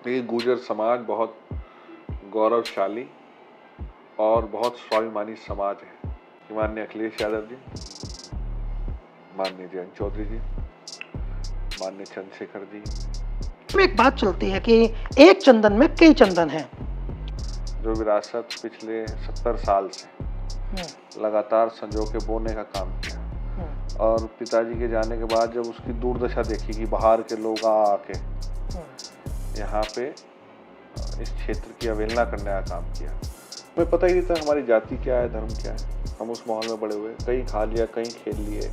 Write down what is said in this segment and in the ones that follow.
ये गुर्जर समाज बहुत गौरवशाली और बहुत स्वाभिमानी समाज है। माननीय अखिलेश यादव जी, माननीय जयंत चौधरी जी, माननीय चंद्रशेखर जी। में एक बात चलती है कि एक चंदन में कई चंदन हैं। जो विरासत पिछले 70 साल से लगातार संजो के बोने का काम किया और पिताजी के जाने के बाद जब उसकी दुर्दशा देखी कि बाहर के लोग आके यहाँ पे इस क्षेत्र की अवहेलना करने का काम किया। हमें पता ही नहीं था हमारी जाति क्या है, धर्म क्या है। हम उस माहौल में बड़े हुए, कहीं खा लिया, कहीं खेल लिए।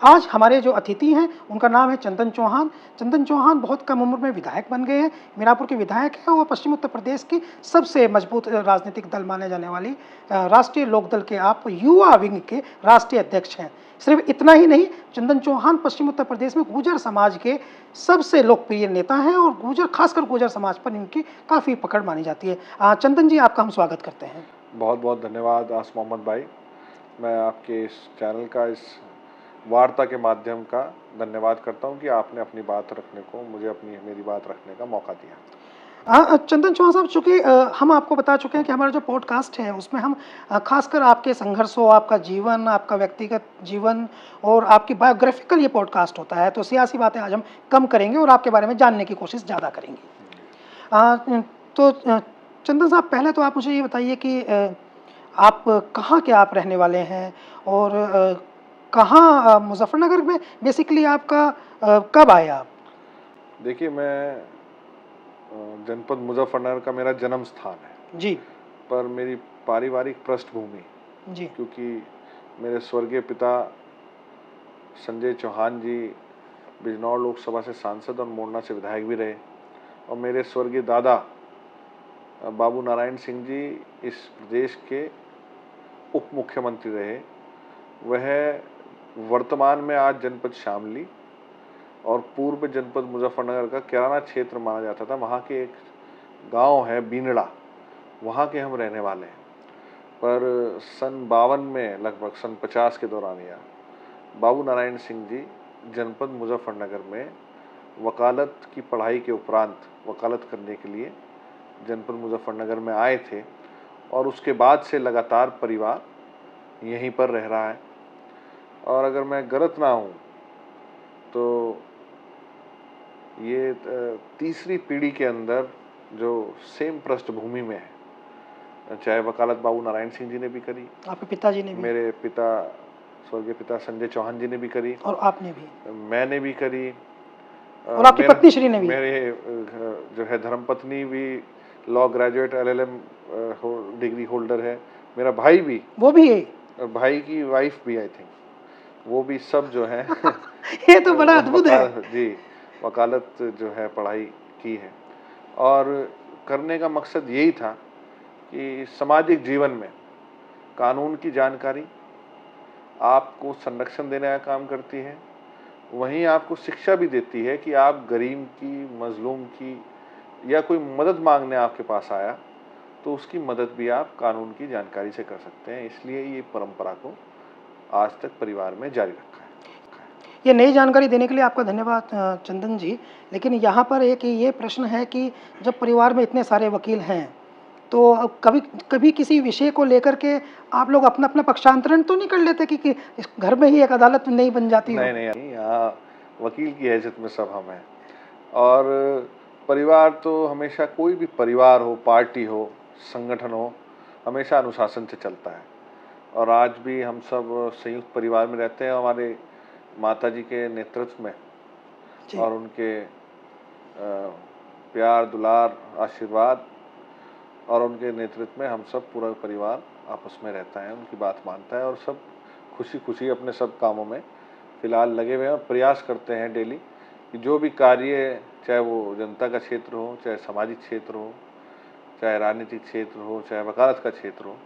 आज हमारे जो अतिथि हैं उनका नाम है चंदन चौहान। चंदन चौहान बहुत कम उम्र में विधायक बन गए हैं, मीरापुर के विधायक हैं और पश्चिम उत्तर प्रदेश की सबसे मजबूत राजनीतिक दल माने जाने वाली राष्ट्रीय लोकदल के आप युवा विंग के राष्ट्रीय अध्यक्ष हैं। सिर्फ इतना ही नहीं, चंदन चौहान पश्चिम उत्तर प्रदेश में गुर्जर समाज के सबसे लोकप्रिय नेता हैं और गुर्जर, खासकर गुर्जर समाज पर इनकी काफ़ी पकड़ मानी जाती है। चंदन जी, आपका हम स्वागत करते हैं। बहुत बहुत धन्यवाद आस मोहम्मद भाई। मैं आपके इस चैनल का, इस वार्ता के माध्यम का धन्यवाद करता हूं कि आपने अपनी बात रखने को, मुझे मेरी बात रखने का मौका दिया। चंदन चौहान साहब, चूँकि हम आपको बता चुके हैं कि हमारा जो पॉडकास्ट है उसमें हम खासकर आपके संघर्षों, आपका जीवन, आपका व्यक्तिगत जीवन और आपकी बायोग्राफिकल ये पॉडकास्ट होता है, तो सियासी बातें आज हम कम करेंगे और आपके बारे में जानने की कोशिश ज़्यादा करेंगे। चंदन साहब, पहले तो आप मुझे ये बताइए कि आप कहाँ के आप रहने वाले हैं और कहाँ मुजफ्फरनगर में बेसिकली आपका कब आए आप? देखिए, मैं जनपद मुजफ्फरनगर का मेरा जन्म स्थान है जी, पर मेरी पारिवारिक पृष्ठभूमि, जी, क्योंकि मेरे स्वर्गीय पिता संजय चौहान जी बिजनौर लोकसभा से सांसद और मोरना से विधायक भी रहे और मेरे स्वर्गीय दादा बाबू नारायण सिंह जी इस प्रदेश के उप मुख्यमंत्री रहे। वह वर्तमान में आज जनपद शामली और पूर्व जनपद मुजफ्फरनगर का किराना क्षेत्र माना जाता था। वहाँ के एक गांव है बीनड़ा, वहाँ के हम रहने वाले हैं। पर सन 52 में, लगभग सन 50 के दौरान या बाबू नारायण सिंह जी जनपद मुजफ्फरनगर में वकालत की पढ़ाई के उपरांत वकालत करने के लिए जनपद मुजफ्फरनगर में आए थे और उसके बाद से लगातार परिवार यहीं पर रह रहा है। और अगर मैं गलत ना हूँ तो ये तीसरी पीढ़ी के अंदर जो सेम पृष्ठभूमि में है, चाहे वकालत बाबू नारायण सिंह जी ने भी करी, आपके पिताजी ने भी, मेरे पिता स्वर्गीय पिता संजय चौहान जी ने भी करी और आपने भी, मैंने भी करी और आपकी पत्नी श्री ने भी। मेरे जो है धर्मपत्नी भी law graduate LLM degree holder है। मेरा भाई भी, वो भी है, भाई की वाइफ भी, आई थिंक वो भी, सब जो है ये तो बड़ा अद्भुत है जी, वकालत जो है पढ़ाई की है। और करने का मकसद यही था कि सामाजिक जीवन में कानून की जानकारी आपको संरक्षण देने का काम करती है, वहीं आपको शिक्षा भी देती है कि आप गरीब की, मजलूम की या कोई मदद मांगने आपके पास आया तो उसकी मदद भी आप कानून की जानकारी से कर सकते हैं। इसलिए ये परंपरा को आज तक परिवार में जारी रखा है। ये नई जानकारी देने के लिए आपका धन्यवाद चंदन जी। लेकिन यहाँ पर एक ये प्रश्न है कि जब परिवार में इतने सारे वकील हैं तो कभी कभी किसी विषय को लेकर के आप लोग अपना अपना पक्षांतरण तो नहीं कर लेते कि घर में ही एक अदालत नहीं बन जाती हो? नहीं, यहाँ वकील की हैसियत में सब हम हैं। और परिवार तो हमेशा, कोई भी परिवार हो, पार्टी हो, संगठन हो, हमेशा अनुशासन से चलता है। और आज भी हम सब संयुक्त परिवार में रहते हैं। हमारे माता जी के नेतृत्व में और उनके प्यार, दुलार, आशीर्वाद और उनके नेतृत्व में हम सब पूरा परिवार आपस में रहता है, उनकी बात मानता है और सब खुशी खुशी अपने सब कामों में फिलहाल लगे हुए हैं और प्रयास करते हैं डेली कि जो भी कार्य, चाहे वो जनता का क्षेत्र हो, चाहे सामाजिक क्षेत्र हो, चाहे राजनीतिक क्षेत्र हो, चाहे वकालत का क्षेत्र हो,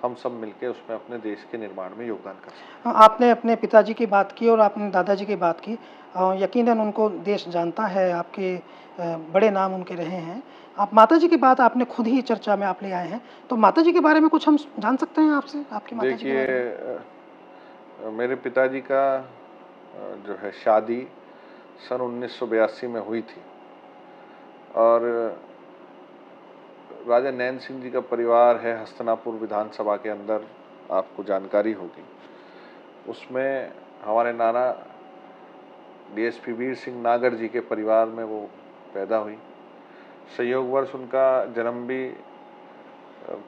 हम सब मिलकर उसमें अपने देश के निर्माण में योगदान कर सकते हैं। आपने अपने पिताजी की बात की और आपने दादाजी की बात की। यकीनन उनको देश जानता है, आपके बड़े नाम उनके रहे हैं। आप माताजी की बात आपने खुद ही चर्चा में आप ले आए हैं, तो माताजी के बारे में कुछ हम जान सकते हैं आपसे, आपकी माताजी के बारे में? मेरे पिताजी का जो है शादी सन 1982 में हुई थी और राजा नैन सिंह जी का परिवार है हस्तिनापुर विधानसभा के अंदर, आपको जानकारी होगी। उसमें हमारे नाना डीएसपी वीर सिंह नागर जी के परिवार में वो पैदा हुई। संयोगवश उनका जन्म भी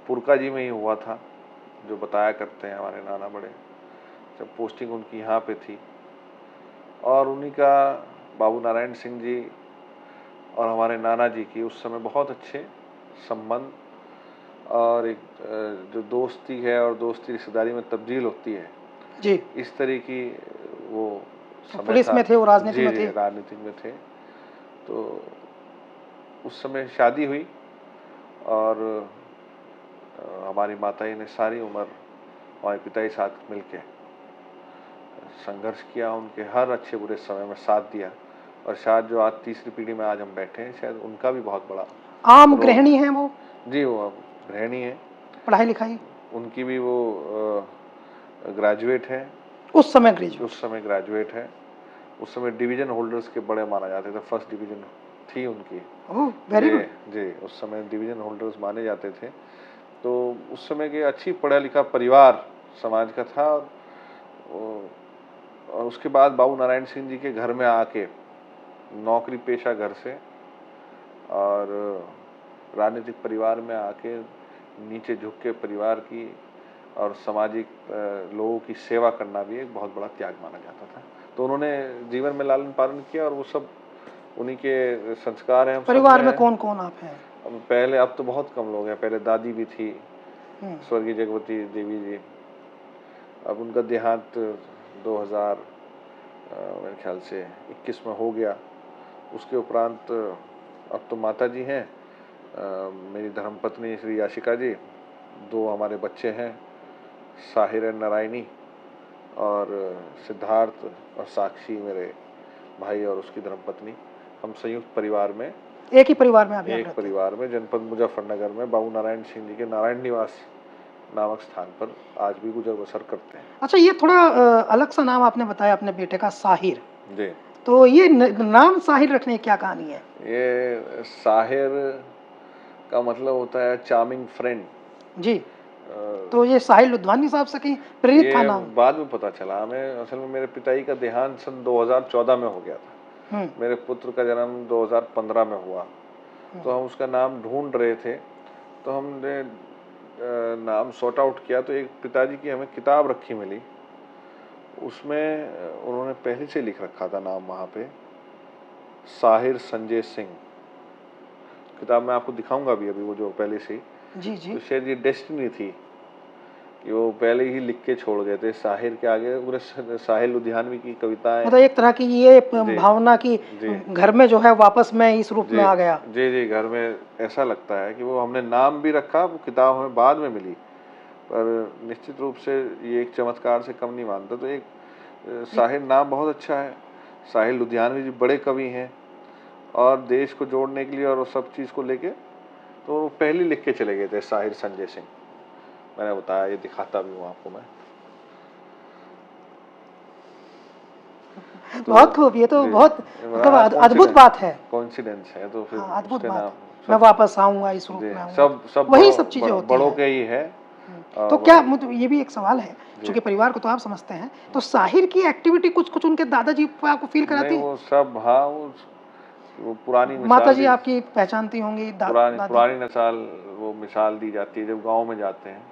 पुरका जी में ही हुआ था, जो बताया करते हैं हमारे नाना बड़े, जब पोस्टिंग उनकी यहाँ पे थी। और उन्हीं का बाबू नारायण सिंह जी और हमारे नाना जी की उस समय बहुत अच्छे संबंध और एक जो दोस्ती है और दोस्ती रिश्तेदारी में तब्दील होती है जी, इस तरह की वो समय पुलिस था। में थे, वो राजनीति जी में जी, थे। राजनीति में थे। तो उस समय शादी हुई और हमारी माताजी ने सारी उम्र हमारे पिता के साथ मिलके संघर्ष किया, उनके हर अच्छे बुरे समय में साथ दिया। और शायद जो आज तीसरी पीढ़ी में आज हम बैठे हैं, शायद उनका भी बहुत बड़ा आम रोल गृहिणी है। हैं वो, जी, वो अब गृहिणी है, पढ़ाई लिखाई उनकी भी वो ग्रेजुएट है, उस समय ग्रेजुएट। उस समय ग्रेजुएट है। उस समय डिवीजन होल्डर्स के बड़े माना जाते थे, फर्स्ट डिवीजन थी उनकी। ओह, वेरी जी गुड। जी, उस समय डिवीजन होल्डर्स माने जाते थे। तो उस समय के अच्छी पढ़ा लिखा परिवार समाज का था। और उसके बाद बाबू नारायण सिंह जी के घर में आके नौकरी पेशा घर से और राजनीतिक परिवार में आके नीचे झुक के परिवार की और सामाजिक लोगों की सेवा करना भी एक बहुत बड़ा त्याग माना जाता था। तो उन्होंने जीवन में लालन पालन किया और वो सब उन्हीं के संस्कार हैं। हम सब परिवार में हैं। कौन कौन आप हैं? पहले, अब तो बहुत कम लोग हैं, पहले दादी भी थी, हम्म, स्वर्गीय जगवती देवी जी। अब उनका देहांत 2000 मेरे ख्याल से 21 में हो गया। उसके उपरांत अब तो माता जी हैं, मेरी धर्मपत्नी श्री याशिका जी, दो हमारे बच्चे हैं, साहिर नारायणी और सिद्धार्थ और साक्षी मेरे भाई और उसकी धर्मपत्नी। हम संयुक्त परिवार में, एक ही परिवार में आप यहाँ एक रहते हैं? परिवार में जनपद मुजफ्फरनगर में बाबू नारायण सिंह जी के नारायण निवास नामक स्थान पर आज भी गुजर बसर करते हैं। अच्छा, ये थोड़ा अलग सा नाम आपने बताया अपने बेटे का, साहिर। जी, तो ये नाम साहिर रखने की क्या कहानी है? ये साहिर का मतलब होता है चार्मिंग फ्रेंड। जी, तो ये साहिर लुधियानवी साहब से कहीं प्रेरित था ये नाम? बाद में पता चला हमें। असल में मेरे पिताजी का देहांत सन 2014 में हो गया था। मेरे पुत्र का जन्म 2015 में हुआ। तो हम उसका नाम ढूंढ रहे थे, तो हमने नाम सॉर्ट आउट किया। तो एक पिताजी की हमें किताब रखी मिली, उसमें उन्होंने पहले से लिख रखा था नाम वहाँ पे, साहिर संजय सिंह। किताब मैं आपको दिखाऊंगा भी अभी, वो जो पहले से ही। जी जी। तो शायद ये डेस्टिनी थी कि वो पहले ही लिख के छोड़ गए थे। साहिर के आगे पूरे साहिर लुधियानवी की कविताएं, मतलब एक तरह की ये जी भावना की जी घर में जो है वापस मैं इस रूप में जी आ गया। जी जी, घर में ऐसा लगता है कि वो हमने नाम भी रखा, वो किताब हमें बाद में मिली, पर निश्चित रूप से ये एक चमत्कार से कम नहीं मानता। तो एक साहिर नाम बहुत अच्छा है। साहिर लुधियानवी जी बड़े कवि हैं और देश को जोड़ने के लिए और सब चीज़ को लेके तो वो पहले लिख के चले गए थे, साहिर संजय सिंह। मैंने बताया, ये दिखाता भी हूँ आपको मैं। तो बहुत खूब, ये तो जी, बहुत मतलब अद्भुत बात है। कॉन्सिडेंस है। तो फिर हाँ, अद्भुत उसके बात नाम है। मैं वापस आऊंगा, इस रूप जी, में आऊंगा, सब वही सब चीजें होती बड़ों हैं। के ही है। तो क्या मतलब ये भी एक सवाल है, जी। चूंकि परिवार को तो आप समझते हैं, तो साहिर की एक्टिविटी कुछ कुछ उनके दादाजी पे आपको फील कराती नहीं, है? वो सब, हाँ, वो पुरानी माता मिसाल जी आपकी पहचानती होंगी, दादी? पुरानी मिसाल, वो मिसाल दी जाती है जब गांव में जाते हैं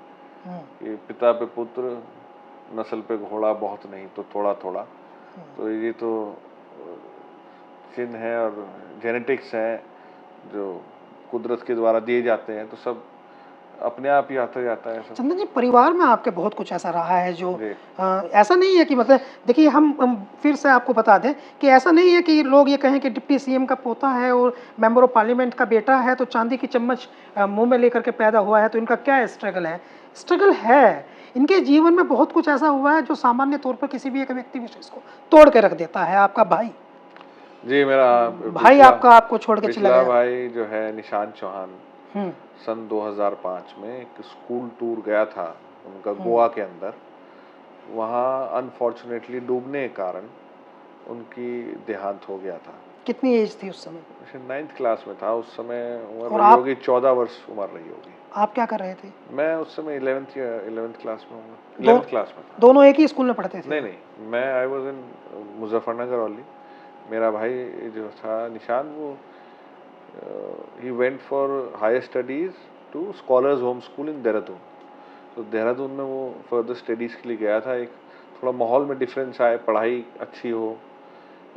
कि पिता पे पुत्र, नस्ल पे घोड़ा, बहुत नहीं तो थोड़ा थोड़ा। तो ये तो चिन्ह है और जेनेटिक्स है जो कुदरत के द्वारा दिए जाते हैं, तो सब अपने आप ही आता जाता है सब। चंदन जी, परिवार में आपके बहुत कुछ ऐसा रहा है जो जी ऐसा नहीं है कि मतलब देखिए, हम फिर से आपको बता दें कि ऐसा नहीं है कि लोग ये कहें कि डिप्टी सीएम का पोता है और मेंबर ऑफ पार्लियामेंट का बेटा है तो चांदी की चम्मच मुंह में लेकर के पैदा हुआ है, तो इनका क्या स्ट्रगल है? स्ट्रगल है, इनके जीवन में बहुत कुछ ऐसा हुआ है जो सामान्य तौर पर किसी भी एक व्यक्ति विशेष को तोड़ के रख देता है। आपका भाई, जी, मेरा भाई आपका आपको छोड़ के चला पिछला गया। भाई जो है निशांत चौहान, सन 2005 में एक स्कूल टूर गया था उनका गोवा के अंदर। वहाँ अनफॉर्चुनेटली डूबने के कारण उनकी देहांत हो गया था। कितनी एज थी उस समय? वैसे 9th क्लास में था उस समय, उम्र और रही आप? होगी 14 वर्ष उम्र रही होगी। आप क्या कर रहे थे? मैं उस समय 11th क्लास में हूँ, दो 11th क्लास में था। दोनों एक ही स्कूल में पढ़ते थे? नहीं, मैं I was in Muzaffarnagar only. मेरा भाई जो था निशान, वो he went for higher studies to scholars home school in Dehradun. तो देहरादून में वो फर्दर स्टडीज़ के लिए गया था। एक थोड़ा माहौल में डिफरेंस आए, पढ़ाई अच्छी हो।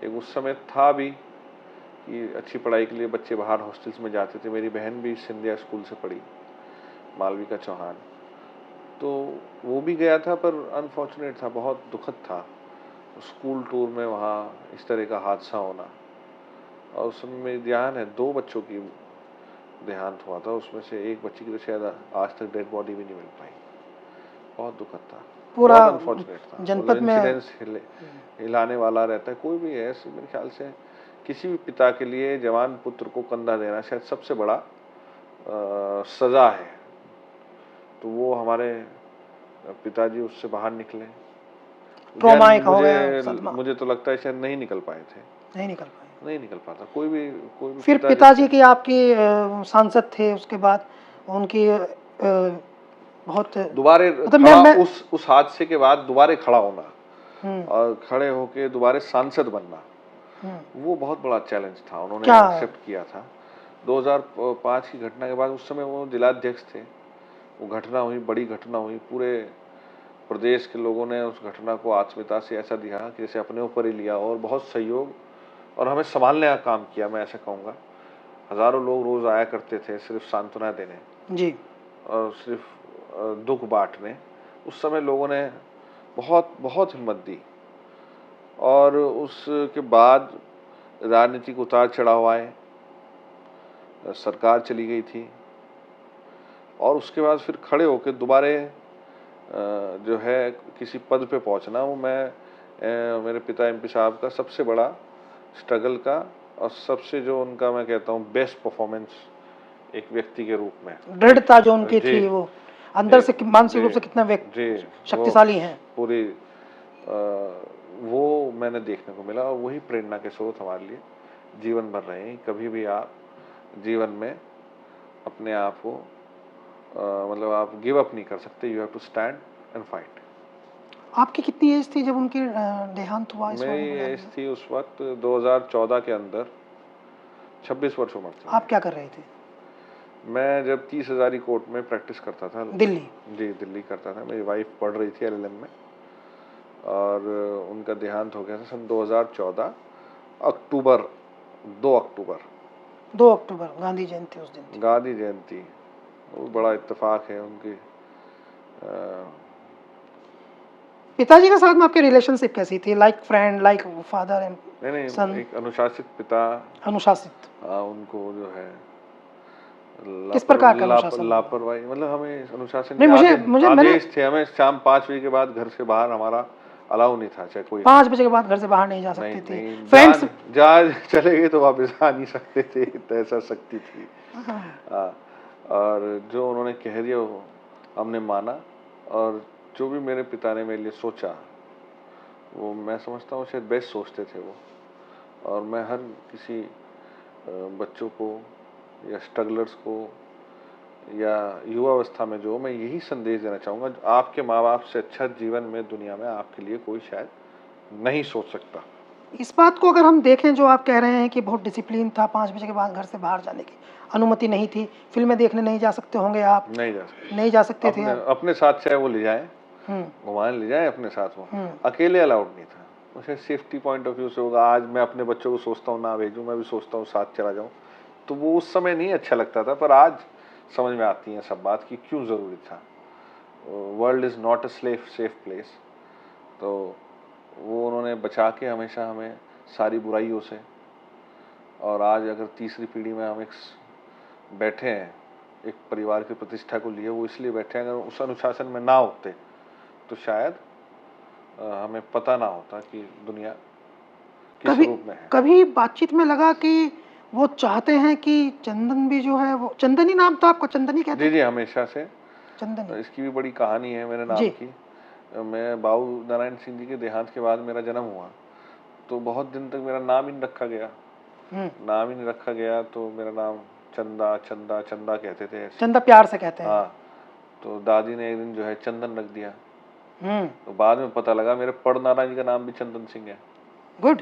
एक उस समय था भी कि अच्छी पढ़ाई के लिए बच्चे बाहर हॉस्टल्स में जाते थे। मेरी बहन भी सिंधिया स्कूल से पढ़ी, मालविका चौहान। तो वो भी गया था, पर अनफॉर्चुनेट था, बहुत दुखद था स्कूल टूर में वहाँ इस तरह का हादसा होना। और उस समय मेरी ध्यान है 2 बच्चों की देहांत हुआ था, उसमें से एक बच्ची की तो शायद आज तक डेड बॉडी भी नहीं मिल पाई। बहुत दुखद था, पूरा बहुत अनफॉर्चुनेट था। जनपद में इंसिडेंस हिलाने वाला रहता है। कोई भी है, मेरे ख्याल से किसी भी पिता के लिए जवान पुत्र को कंधा देना शायद सबसे बड़ा सजा है। तो वो हमारे पिताजी उससे बाहर निकले। ट्रॉमा एक हो मुझे गया, सदमा। मुझे तो लगता है शायद नहीं निकल पाए थे, नहीं निकल पाए। नहीं निकल पाता कोई भी फिर पिताजी की आपकी सांसद थे, उसके बाद उनकी बहुत दोबारे मतलब खड़ा, मैं उस हादसे के बाद दोबारे खड़ा होना हम्म, और खड़े होके दोबारे सांसद बनना, हम्म, वो बहुत बड़ा चैलेंज था। उन्होंने क्या? एक्सेप्ट किया था 2005 की घटना के बाद। उस समय वो जिलाध्यक्ष थे। वो घटना हुई, बड़ी घटना हुई, पूरे प्रदेश के लोगों ने उस घटना को आत्मीयता से ऐसा दिया कि जैसे अपने ऊपर ही लिया, और बहुत सहयोग और हमें संभालने का काम किया, मैं ऐसा कहूँगा। हजारों लोग रोज आया करते थे सिर्फ सांत्वना देने जी। और सिर्फ दुख बांटने। उस समय लोगों ने बहुत बहुत हिम्मत दी। और उसके बाद राजनीतिक उतार चढ़ाव आए, सरकार चली गई थी, और उसके बाद फिर खड़े होकर दोबारे जो है किसी पद पे पहुंचना, वो मेरे पिता एमपी साहब का सबसे बड़ा स्ट्रगल का और सबसे जो उनका मैं कहता हूँ बेस्ट परफॉर्मेंस एक व्यक्ति के रूप में। दृढ़ता जो उनकी जी, थी, वो अंदर से मानसिक रूप से कितना जी, शक्तिशाली हैं। पूरी वो मैंने देखने को मिला, और वही प्रेरणा के स्रोत हमारे लिए जीवन भर रहे हैं। कभी भी आप जीवन में अपने आप को मतलब आप गिव अप नहीं कर सकते। You have to stand and fight. आपकी कितनी एज थी जब उनकी देहांत हुआ इस मेरी वाले एज थी उस वक्त 2014 के अंदर 26 वर्ष उम्र थी। आप क्या कर रहे थे? मैं जब 30 हजारी कोर्ट में प्रैक्टिस करता था, दिल्ली? जी, दिल्ली करता था। मेरी वाइफ पढ़ रही थी LLM में, और उनका देहांत हो गया था सन 2014 अक्टूबर 2 अक्टूबर 2 अक्टूबर गांधी जयंती उस दिन थी। गांधी जयंती, वो बड़ा इत्तेफाक है उनकी। पिताजी के साथ में आपकी रिलेशनशिप कैसी थी? Like friend, like father and नहीं, सन? एक अनुशासित पिता। अनुशासित? उनको जो है किस प्रकार का अनुशासन? लापरवाही, मतलब हमें अनुशासन नहीं, नहीं, मुझे मैंने आदेश थे। हमें शाम 5 बजे के बाद घर से बाहर हमारा अलाउ नहीं था, चाहे कोई 5 बजे के बाद घर से बाहर नहीं जा नहीं, सकते थे। नहीं, फ्रेंड्स? जहाँ चले गए तो वापस आ नहीं सकते थे, तो ऐसा शक्ति थी। और जो उन्होंने कह दिया वो हमने माना, और जो भी मेरे पिता ने मेरे लिए सोचा वो मैं समझता हूँ शायद बेस्ट सोचते थे वो। और मैं हर किसी बच्चों को या स्ट्रगलर्स को या युवा अवस्था में जो, मैं यही संदेश देना चाहूँगा, आपके माँ बाप से अच्छा जीवन में दुनिया में आपके लिए कोई शायद नहीं सोच सकता। इस बात को अगर हम देखें, जो आप कह रहे हैं कि बहुत डिसिप्लिन था, 5 बजे के बाद घर से बाहर जाने की अनुमति नहीं थी, फिल्में देखने नहीं जा सकते होंगे आप? नहीं जा सकते थे आप? अपने साथ चाहे वो ले जाए, घुमाने ले जाए अपने साथ, वो अकेले अलाउड नहीं था। मुझे सेफ्टी पॉइंट ऑफ व्यू से होगा, आज मैं अपने बच्चों को सोचता हूँ ना भेजूँ, मैं भी सोचता हूँ साथ चला जाऊँ। तो वो उस समय नहीं अच्छा लगता था, पर आज समझ में आती है सब बात कि क्यों ज़रूरी था। World is not a safe place. तो वो उन्होंने बचा के हमेशा हमें सारी बुराइयों से। और आज अगर तीसरी पीढ़ी में हम एक बैठे हैं, एक परिवार की प्रतिष्ठा को लिए, वो इसलिए बैठे हैं, अगर उस अनुशासन में ना होते तो शायद हमें पता ना होता कि दुनिया किस रूप में है। कभी बातचीत में लगा कि वो चाहते हैं कि चंदन भी जो है, वो चंदनी नाम था आपका, चंदनी कहते जी, हमेशा से चंदनी? इसकी भी बड़ी कहानी है मेरे नाम की। मैं बाबू नारायण सिंह जी के देहांत के बाद मेरा जन्म हुआ, तो बहुत दिन तक मेरा नाम ही नहीं रखा गया। नाम ही नहीं रखा गया, तो मेरा नाम चंदा चंदा चंदा कहते थे ऐसे। चंदा प्यार से कहते हैं। हाँ, तो दादी ने एक दिन जो है चंदन रख दिया। तो बाद में पता लगा मेरे पड़नाना जी का नाम भी चंदन सिंह है। गुड।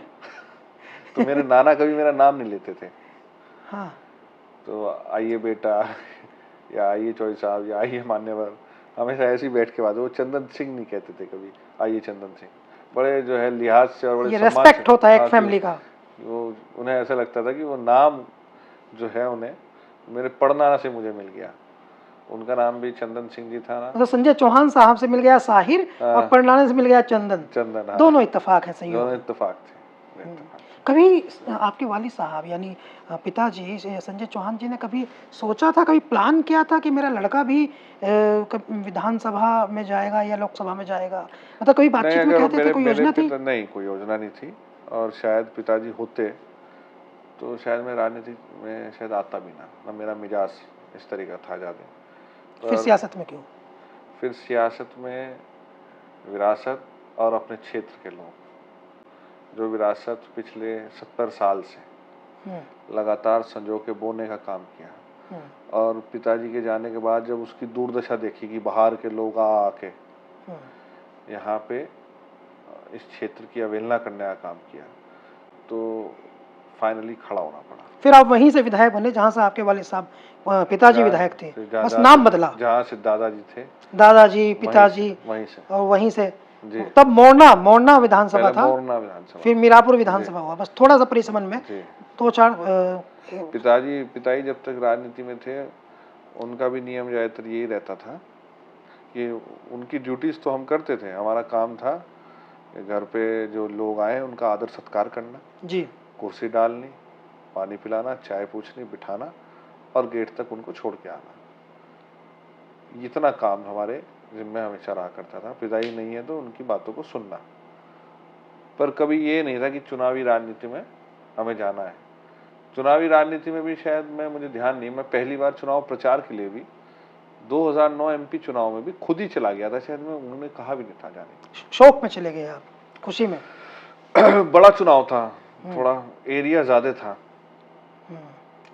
तो मेरे नाना कभी मेरा नाम नहीं लेते थे। हाँ। तो आइए बेटा या आइए चौधरी साहब या आइए मान्यवर, हमेशा ऐसे ही बैठ के बात, वो चंदन सिंह नहीं कहते थे कभी, आइए चंदन सिंह। बड़े जो है लिहाज से और बड़े ये सम्मान से। रेस्पेक्ट होता है एक हाँ, फैमिली का। वो उन्हें ऐसा लगता था कि वो नाम जो है उन्हें मेरे पड़नाना से मुझे मिल गया। उनका नाम भी चंदन सिंह जी था ना। तो संजय चौहान साहब से मिल गया साहिर और पड़नाने से मिल गया चंदन। चंदन, हाँ। दोनों इत्तेफाक है, संयोग। दोनों इत्तेफाक थे। कभी आपके वालिद साहब यानी पिताजी संजय चौहान जी ने कभी सोचा था, कभी प्लान किया था कि मेरा लड़का भी विधानसभा में जाएगा या लोकसभा में जाएगा? मतलब कभी बातचीत में कहते थे, कोई योजना थी? नहीं, कोई योजना नहीं थी। और शायद पिताजी होते तो शायद मैं राजनीति में शायद आता भी ना मेरा मिजाज इस तरह का था ज़्यादा। फिर सियासत में क्यों? फिर सियासत में विरासत और अपने क्षेत्र के लोग, जो विरासत पिछले 70 साल से लगातार संजो के बोने का काम किया, और पिताजी के जाने के बाद जब उसकी दुर्दशा देखी कि बाहर के लोग आके यहाँ पे इस क्षेत्र की अवहेलना करने का काम किया, तो फाइनली खड़ा होना पड़ा। फिर आप वहीं से विधायक बने जहाँ से आपके वालिद साहब पिताजी विधायक थे, बस नाम बदला। जहाँ से दादाजी थे, दादाजी पिताजी, वहीं से और वहीं से जी। तब मोरना विधानसभा था, मोरना विधानसभा, फिर मीरापुर विधानसभा हुआ, बस थोड़ा सा परिसमन में दो चार। पिताजी जब तक राजनीति में थे उनका भी नियम ज्यादातर यही रहता था कि उनकी ड्यूटीज तो हम करते थे, हमारा काम था घर पे जो लोग आए उनका आदर सत्कार करना जी, कुर्सी डालनी, पानी पिलाना, चाय पूछनी, बिठाना और गेट तक उनको छोड़ के आना। इतना काम हमारे जिम्मे हमेशा रहा करता था। पिताजी नहीं है तो उनकी बातों को सुनना, पर कभी ये नहीं था कि चुनावी राजनीति में हमें जाना है। चुनावी राजनीति में भी शायद मुझे ध्यान नहीं, मैं पहली बार चुनाव प्रचार के लिए भी 2009 एमपी चुनाव में भी खुद ही चला गया था, शायद मैं उन्होंने कहा भी नहीं था जाने। शौक में चले गए आप, खुशी में? बड़ा चुनाव था, थोड़ा एरिया ज्यादा था,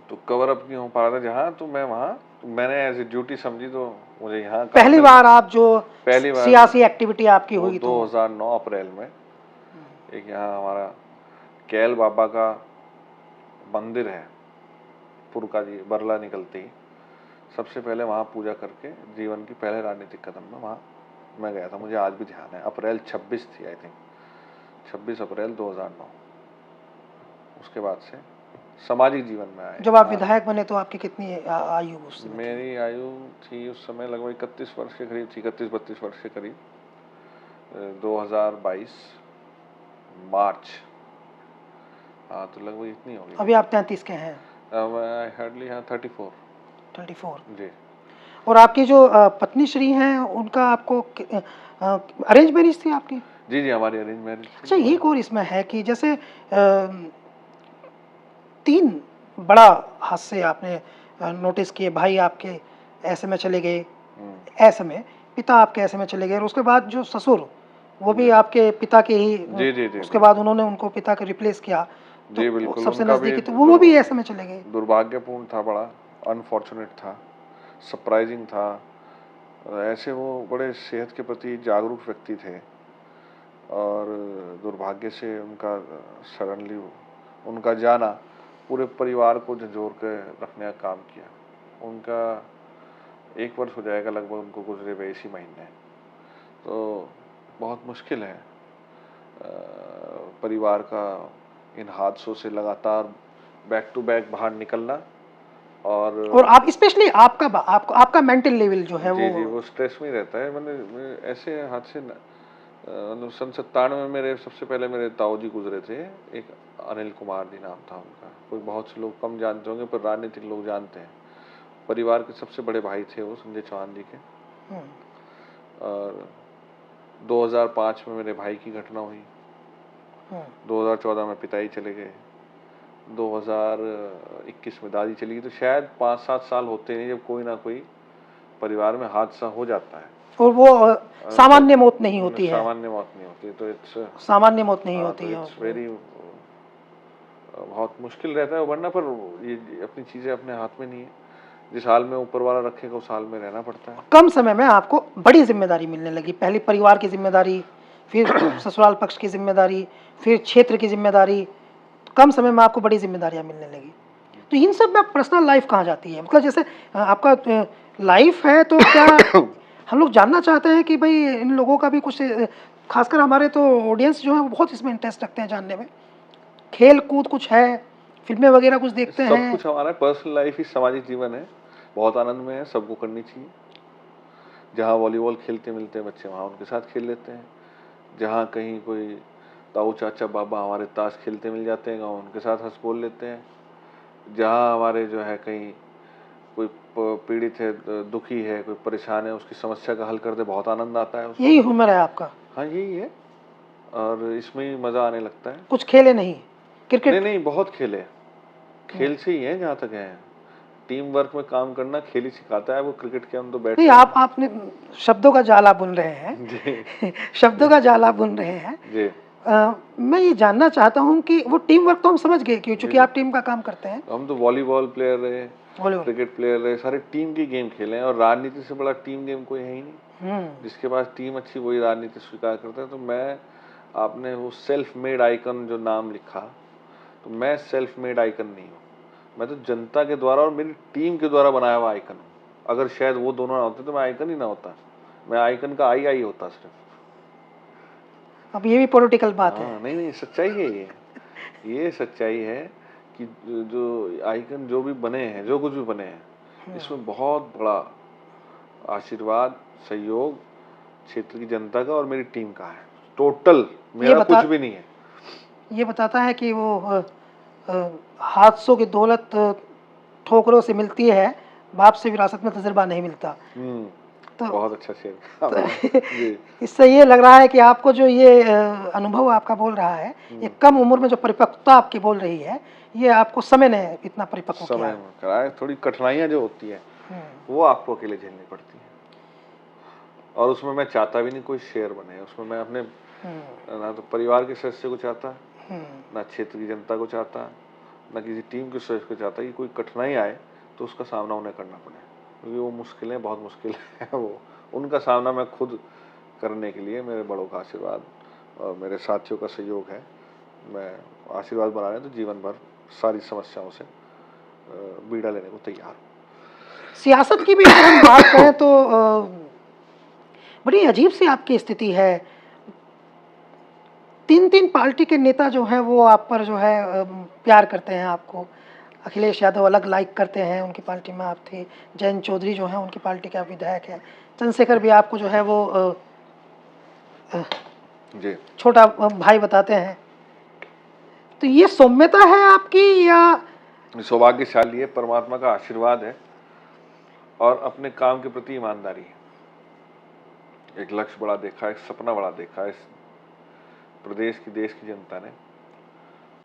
तो कवर अप नहीं हो पा रहा था जहाँ, तो मैं वहाँ मैंने एज ए ड्यूटी समझी, तो मुझे यहाँ पहली बार आप जो सियासी एक्टिविटी आपकी हुई 2009 अप्रैल में। एक यहाँ हमारा कैल बाबा का मंदिर है, पुरका जी बरला निकलते ही, सबसे पहले वहाँ पूजा करके जीवन की पहले राजनीतिक कदम में वहाँ मैं गया था। मुझे आज भी ध्यान है, अप्रैल 26 थी, आई थिंक 26 अप्रैल 2009। उसके बाद से सामाजिक जीवन में आए। जब आप विधायक बने तो आपकी कितनी आयु उस समय? मेरी आयु थी उस समय लगभग 31 वर्ष के करीब थी, 31-32 वर्ष के करीब। 2022 मार्च, हाँ, तो लगभग इतनी होगी। अभी आप 33 के हैं? हार्डली, हाँ, 34 जी। और आपकी जो पत्नी श्री हैं उनका आपको अरेंज मैरिज थी आपकी? जी, हमारी अरेंज मैरिज। अच्छा, एक और इसमें है कि जैसे 3 बड़ा हादसे आपने नोटिस किए। भाई आपके ऐसे में चले गए, ऐसे में पिता आपके ऐसे में चले गए, और उसके बाद जो ससुर वो भी आपके पिता के ही, जी, उसके बाद उन्होंने उनको पिता के रिप्लेस किया, तो जी बिल्कुल, सबसे नजदीकी, तो वो भी ऐसे में चले गए। दुर्भाग्यपूर्ण था, बड़ा अनफॉर्चुनेट था, सरप्राइजिंग था। ऐसे वो बड़े सेहत के प्रति जागरूक व्यक्ति थे, और दुर्भाग्य से उनका सडनली उनका जाना पूरे परिवार को झंझोर के रखने का काम किया। उनका 1 वर्ष हो जाएगा लगभग उनको गुजरे हुए इसी महीने, तो बहुत मुश्किल है परिवार का इन हादसों से लगातार बैक टू बैक बाहर निकलना। और आप स्पेशली आपका मेंटल लेवल जो है वो स्ट्रेस में रहता है। मैंने ऐसे हादसे मतलब सन 97 में मेरे सबसे पहले मेरे ताऊ जी गुजरे थे, एक अनिल कुमार जी नाम था उनका, कोई बहुत से लोग कम जानते होंगे पर राजनीतिक लोग जानते हैं। परिवार के सबसे बड़े भाई थे वो संजय चौहान जी के। और 2005 में मेरे भाई की घटना हुई, 2014 में पिताजी चले गए, 2021 में दादी चली गई। तो शायद 5-7 साल होते नहीं जब कोई ना कोई परिवार में हादसा हो जाता है। और वो सामान्य मौत नहीं होती है, सामान्य मौत नहीं होती, तो इट्स सामान्य मौत नहीं होती है इट्स वेरी बहुत मुश्किल रहता है वरना, पर ये अपनी चीजें अपने हाथ में नहीं है, जिस हाल में ऊपर वाला रखेगा उस हाल में रहना पड़ता है। कम समय में आपको बड़ी जिम्मेदारी मिलने लगी, पहले परिवार की जिम्मेदारी, फिर ससुराल पक्ष की जिम्मेदारी, फिर क्षेत्र की जिम्मेदारी, कम समय में आपको बड़ी जिम्मेदारियां मिलने लगी। तो इन सब में पर्सनल लाइफ कहाँ जाती है? मतलब जैसे आपका लाइफ है तो क्या हम लोग जानना चाहते हैं कि भाई इन लोगों का भी कुछ खासकर हमारे तो ऑडियंस जो है वो बहुत इसमें इंटरेस्ट रखते हैं जानने में, खेल कूद कुछ है, फिल्में वगैरह कुछ देखते सब हैं? कुछ हमारा पर्सनल लाइफ ही सामाजिक जीवन है, बहुत आनंद में है, सबको करनी चाहिए। जहाँ वॉलीबॉल खेलते मिलते हैं बच्चे वहाँ उनके साथ खेल लेते हैं, जहाँ कहीं कोई ताऊ चाचा बाबा हमारे ताश खेलते मिल जाते हैं गाँव उनके साथ हंस बोल लेते हैं, जहाँ हमारे जो है कहीं कोई पीड़ित है, दुखी है, कोई परेशान है, उसकी समस्या का हल करते बहुत आनंद आता है उसको। यही हुनर है आपका? हाँ यही है, और इसमें ही मजा आने लगता है। कुछ खेले नहीं? क्रिकेट? नहीं, बहुत खेले, खेल से ही है जहाँ तक है, टीम वर्क में काम करना खेल ही सिखाता है, वो क्रिकेट के हम तो बैठे नहीं, आपने शब्दों का जाल आप बुन रहे हैं जी शब्दों का जाल आप बुन रहे हैं जी। मैं ये जानना चाहता हूँ कि वो टीम वर्क तो हम समझ गए क्योंकि आप टीम का काम करते हैं। हम तो वॉलीबॉल प्लेयर रहे, वॉलीबॉल, क्रिकेट प्लेयर रहे, सारे टीम की गेम खेले हैं, और राजनीति से बड़ा टीम गेम कोई है ही नहीं। जिसके पास टीम अच्छी वही राजनीति स्वीकार करता है। तो मैं, आपने वो सेल्फ मेड आइकन जो नाम लिखा, तो मैं सेल्फ मेड आइकन नहीं हूँ, मैं तो जनता के द्वारा और मेरी टीम के द्वारा बनाया हुआ आइकन हूँ। अगर शायद वो दोनों ना होते तो मैं आइकन ही ना होता, मैं आइकन का आई होता सिर्फ। अब ये भी पॉलिटिकल बात है। नहीं, सच्चाई है ये सच्चाई है कि जो आइकन जो भी बने हैं, जो कुछ भी बने हैं, इसमें बहुत बड़ा आशीर्वाद, सहयोग क्षेत्र की जनता का और मेरी टीम का है। टोटल मेरा कुछ भी नहीं है। ये बताता है कि वो हादसों की दौलत ठोकरों से मिलती है, बाप से विरासत में तजुर्बा नहीं मिलता। तो बहुत अच्छा शेर तो इससे ये लग रहा है कि आपको जो ये अनुभव आपका बोल रहा है, ये कम उम्र में जो परिपक्वता आपकी बोल रही है, ये आपको समय ने इतना परिपक्व किया है। कराए। थोड़ी कठिनाइयां जो होती है वो आपको अकेले झेलनी पड़ती है, और उसमें मैं चाहता भी नहीं कोई शेर बने, उसमें मैं अपने ना तो परिवार के सदस्य को चाहता, ना क्षेत्र की जनता को चाहता, ना किसी टीम के सदस्य को चाहता कि कोई कठिनाई आए तो उसका सामना उन्हें करना पड़े, क्योंकि वो मुश्किलें बहुत मुश्किल है। वो उनका सामना मैं खुद करने के लिए मेरे बड़ों का आशीर्वाद और मेरे साथियों का सहयोग है। मैं आशीर्वाद बना रहे तो जीवन भर सारी समस्याओं से बीड़ा लेने को तैयार हूँ। सियासत की भी अगर हम बात करें तो बड़ी अजीब सी आपकी स्थिति है। 3 पार्टी के नेता जो हैं वो आप पर जो है प्यार करते हैं आपको। अखिलेश यादव अलग लाइक करते हैं, उनकी पार्टी में आप थे। जयंत चौधरी जो हैं उनकी पार्टी के आप विधायक हैं। चंद्रशेखर भी आपको जो है वो जी छोटा भाई बताते हैं। तो ये सौम्यता है आपकी या सौभाग्यशाली है, परमात्मा का आशीर्वाद है और अपने काम के प्रति ईमानदारी है। एक लक्ष्य बड़ा देखा, एक सपना बड़ा देखा इस प्रदेश की, देश की जनता ने